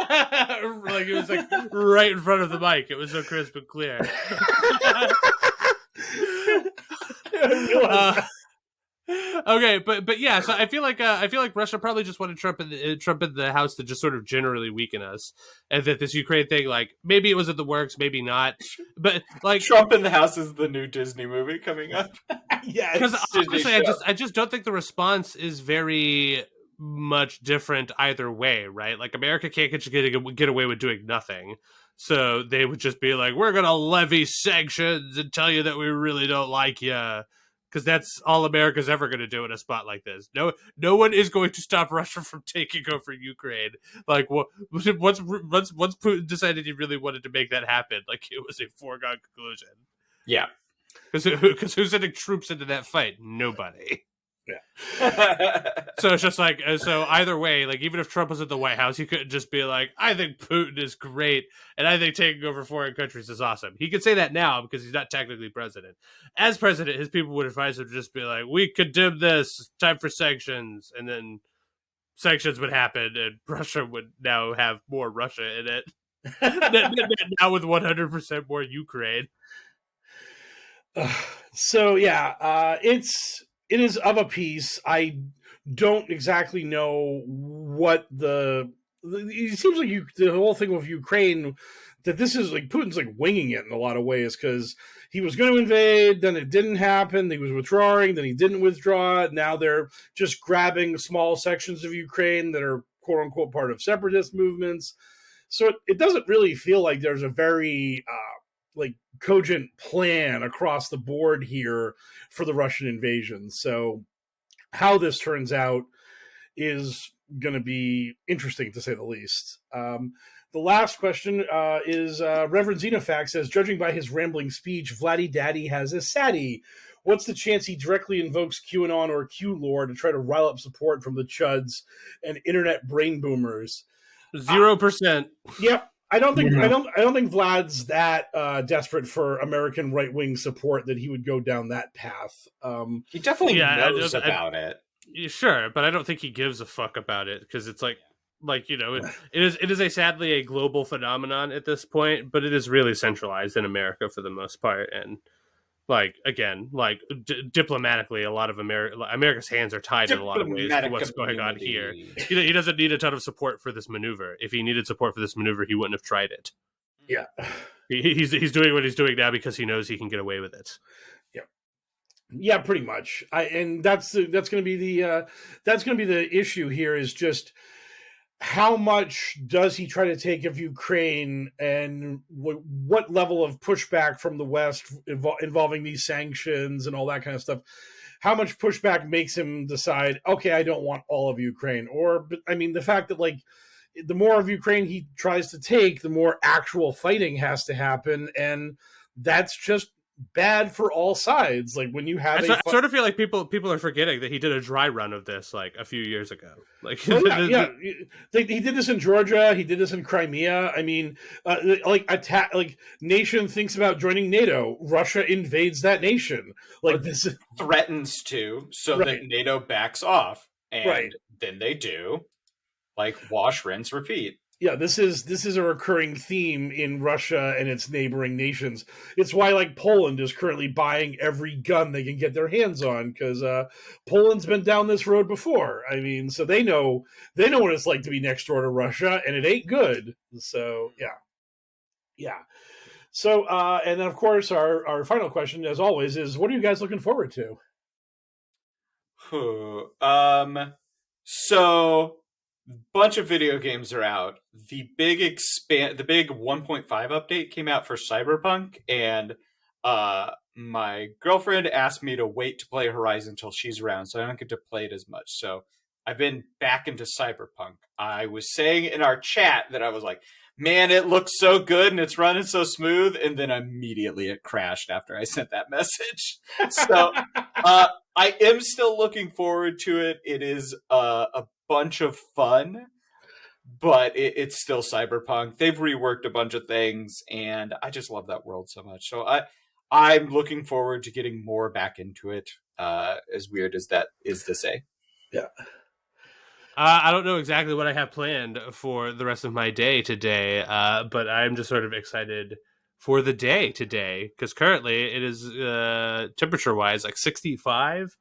Like it was like right in front of the mic. It was so crisp and clear. Okay, but yeah, so I feel like Russia probably just wanted Trump in the House to just sort of generally weaken us, and that this Ukraine thing, like maybe it was in the works, maybe not, but like Trump in the House is the new Disney movie coming up. Yeah, because honestly, I just don't think the response is very much different either way, right? Like America can't get away with doing nothing. So they would just be like, we're going to levy sanctions and tell you that we really don't like you. Because that's all America's ever going to do in a spot like this. No one is going to stop Russia from taking over Ukraine. Like, once Putin decided he really wanted to make that happen, like it was a foregone conclusion. Yeah. Because who's sending troops into that fight? Nobody. Yeah. So it's just like, so either way, like even if Trump was at the White House, he couldn't just be like, I think Putin is great and I think taking over foreign countries is awesome. He could say that now because he's not technically president. As president, his people would advise him to just be like, we condemn this, time for sanctions, and then sanctions would happen and Russia would now have more Russia in it. Now with 100% more Ukraine. So yeah, it is of a piece. I don't exactly know what it seems like the whole thing with Ukraine, that this is like Putin's like winging it in a lot of ways, because he was going to invade, then it didn't happen, he was withdrawing, then he didn't withdraw, now they're just grabbing small sections of Ukraine that are quote unquote part of separatist movements. So it doesn't really feel like there's a very like cogent plan across the board here for the Russian invasion. So how this turns out is going to be interesting, to say the least. The last question is Reverend Xenofax says, judging by his rambling speech, Vladdy Daddy has a Saddy. What's the chance he directly invokes QAnon or Q-lore to try to rile up support from the chuds and internet brain boomers? 0%. Yep. I don't think Vlad's that desperate for American right-wing support that he would go down that path. He definitely knows about it. Sure, but I don't think he gives a fuck about it, because it's like it is a sadly a global phenomenon at this point, but it is really centralized in America for the most part, and diplomatically, a lot of America's hands are tied in a lot of ways to what's going on here. He doesn't need a ton of support for this maneuver. If he needed support for this maneuver, he wouldn't have tried it. Yeah, he's doing what he's doing now because he knows he can get away with it. Yeah, pretty much. And that's going to be the issue here, is just how much does he try to take of Ukraine, and what level of pushback from the West involving these sanctions and all that kind of stuff. How much pushback makes him decide, okay, I don't want all of Ukraine? Or, I mean, the fact that the more of Ukraine he tries to take, the more actual fighting has to happen, and that's just bad for all sides. Like when you have, I sort of feel like people are forgetting that he did a dry run of this like a few years ago. Like, he did this in Georgia. He did this in Crimea. I mean, nation thinks about joining NATO. Russia invades that nation. This threatens to, so that NATO backs off, and then they do. Like wash, rinse, repeat. Yeah, this is a recurring theme in Russia and its neighboring nations. It's why Poland is currently buying every gun they can get their hands on, because Poland's been down this road before. I mean, so they know what it's like to be next door to Russia, and it ain't good. So yeah. So and then of course our final question, as always, is what are you guys looking forward to? So bunch of video games are out. The big 1.5 update came out for Cyberpunk, and my girlfriend asked me to wait to play Horizon until she's around, so I don't get to play it as much. So I've been back into Cyberpunk. I was saying in our chat that I was like, man, it looks so good and it's running so smooth, and then immediately it crashed after I sent that message. So I am still looking forward to it. It is a bunch of fun, but it's still Cyberpunk. They've reworked a bunch of things, and I just love that world so much. So I'm looking forward to getting more back into it, as weird as that is to say. Yeah. I don't know exactly what I have planned for the rest of my day today, but I'm just sort of excited for the day today, because currently it is temperature-wise 65,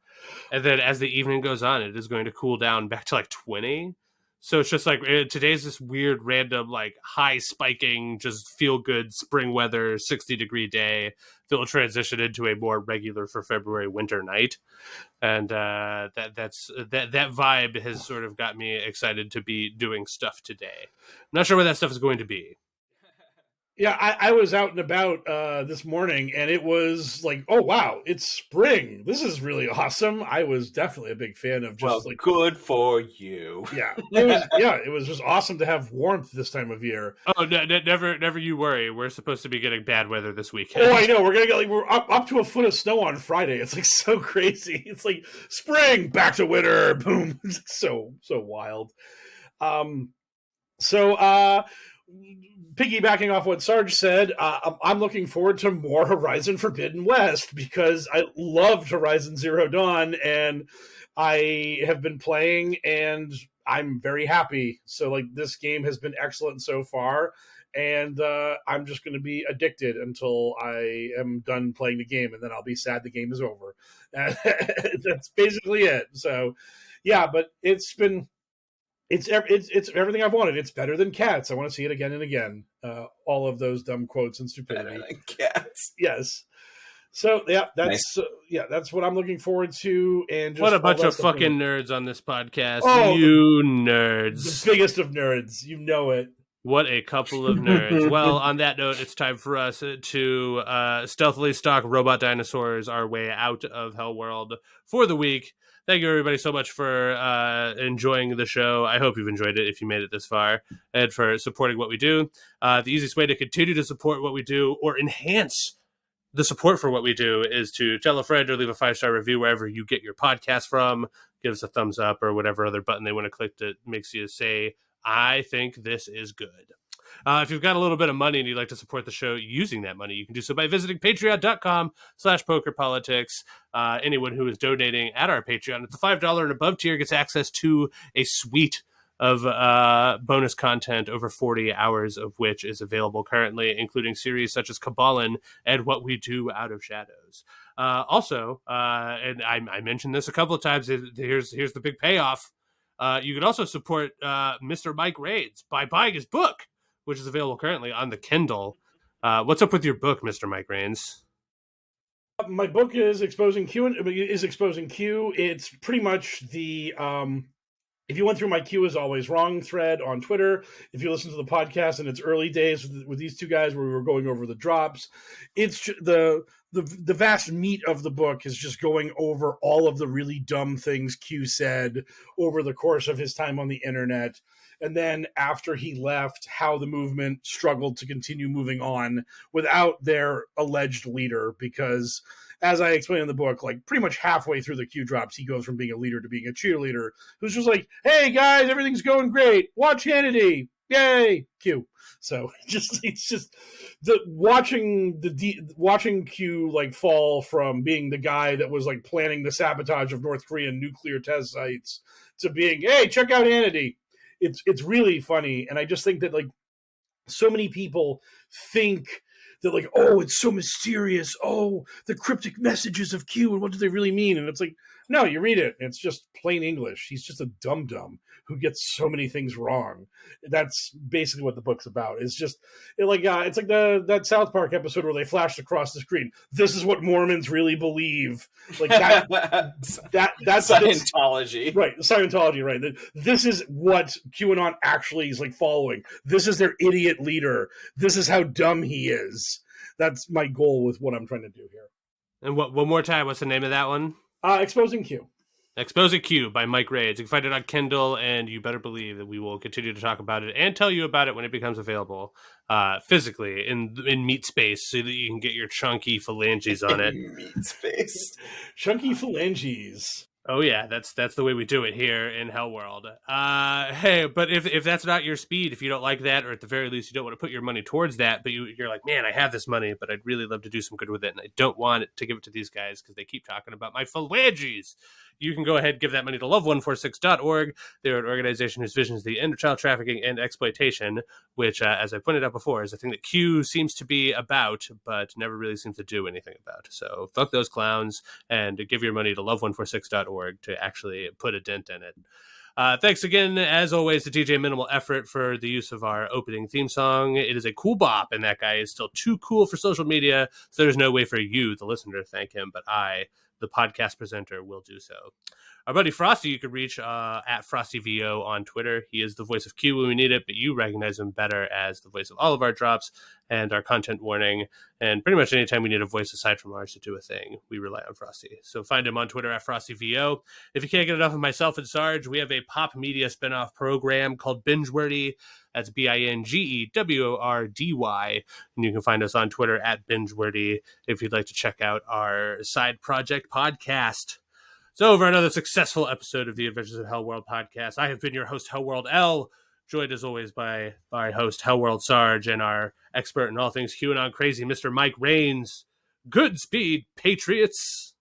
and then as the evening goes on, it is going to cool down back to 20. So it's just today's this weird, random, high spiking, just feel good spring weather, 60-degree day that will transition into a more regular for February winter night. And that vibe has sort of got me excited to be doing stuff today. I'm not sure what that stuff is going to be. Yeah, I was out and about this morning, and it was oh wow, it's spring. This is really awesome. I was definitely a big fan of just good for you. Yeah, it was just awesome to have warmth this time of year. Oh, never you worry. We're supposed to be getting bad weather this weekend. Oh, I know. We're gonna get we're up to a foot of snow on Friday. It's so crazy. It's spring back to winter. Boom. so wild. Piggybacking off what Sarge said, I'm looking forward to more Horizon Forbidden West, because I loved Horizon Zero Dawn, and I have been playing, and I'm very happy. So this game has been excellent so far, and I'm just going to be addicted until I am done playing the game, and then I'll be sad the game is over. That's basically it. So, yeah, but it's everything I've wanted. It's better than Cats. I want to see it again and again. All of those dumb quotes and stupidity. Better than Cats. Yes. So that's that's what I'm looking forward to. And just what a bunch of fucking nerds on this podcast. Oh, you nerds, the biggest of nerds. You know it. What a couple of nerds. Well, on that note, it's time for us to stealthily stalk robot dinosaurs our way out of HellwQrld for the week. Thank you, everybody, so much for enjoying the show. I hope you've enjoyed it if you made it this far, and for supporting what we do. The easiest way to continue to support what we do or enhance the support for what we do is to tell a friend or leave a 5-star review wherever you get your podcast from. Give us a thumbs up or whatever other button they want to click that makes you say, I think this is good. If you've got a little bit of money and you'd like to support the show using that money, you can do so by visiting patreon.com/pokerpolitics. Anyone who is donating at our Patreon at the $5 and above tier gets access to a suite of bonus content, over 40 hours of which is available currently, including series such as Kabbalan and What We Do Out of Shadows. Also, and I mentioned this a couple of times, here's the big payoff. You can also support Mr. Mike Raines by buying his book, which is available currently on the Kindle. What's up with your book, Mr. Mike Raines? My book is Exposing Q. It's pretty much the if you went through my Q is always wrong thread on Twitter, if you listen to the podcast in its early days with these two guys where we were going over the drops, it's the vast meat of the book is just going over all of the really dumb things Q said over the course of his time on the internet. And then after he left, how the movement struggled to continue moving on without their alleged leader, because as I explained in the book, like pretty much halfway through the QDrops, he goes from being a leader to being a cheerleader, who's just like, hey guys, everything's going great. Watch Hannity. Yay. Q. So it's just watching Q like fall from being the guy that was like planning the sabotage of North Korean nuclear test sites to being, hey, check out Hannity. It's really funny. And I just think that like so many people think that like, oh, it's so mysterious. Oh, the cryptic messages of Q, and what do they really mean? And it's like, no, you read it. It's just plain English. He's just a dum-dum who gets so many things wrong. That's basically what the book's about. It's just it's like that South Park episode where they flashed across the screen. This is what Mormons really believe. Like that. That's Scientology, right? Scientology, right? This is what QAnon actually is like following. This is their idiot leader. This is how dumb he is. That's my goal with what I'm trying to do here. And one more time, what's the name of that one? Exposing Q. Exposing Q by Mike Raines. You can find it on Kindle, and you better believe that we will continue to talk about it and tell you about it when it becomes available physically in meat space, so that you can get your chunky phalanges on it. Meat space. Chunky phalanges. Oh yeah, that's the way we do it here in HellwQrld. Hey, but if that's not your speed, if you don't like that, or at the very least you don't want to put your money towards that, but you're like, man, I have this money, but I'd really love to do some good with it, and I don't want to give it to these guys because they keep talking about my phalanges. You can go ahead and give that money to love146.org. They're an organization whose vision is the end of child trafficking and exploitation, which, as I pointed out before, is a thing that Q seems to be about, but never really seems to do anything about. So fuck those clowns and give your money to love146.org to actually put a dent in it. Thanks again, as always, to DJ Minimal Effort for the use of our opening theme song. It is a cool bop, and that guy is still too cool for social media, so there's no way for you, the listener, to thank him, but I, the podcast presenter, will do so. Our buddy Frosty, you can reach at FrostyVO on Twitter. He is the voice of Q when we need it, but you recognize him better as the voice of all of our drops and our content warning. And pretty much anytime we need a voice aside from ours to do a thing, we rely on Frosty. So find him on Twitter at FrostyVO. If you can't get enough of myself and Sarge, we have a pop media spinoff program called Bingewordy. That's BINGEWORDY. And you can find us on Twitter at Bingewordy if you'd like to check out our side project podcast. So, over another successful episode of the Adventures of HellwQrld podcast, I have been your host, HellwQrld, joined as always by our host, HellwQrld Sarge, and our expert in all things QAnon crazy, Mr. Mike Raines. Good speed, Patriots!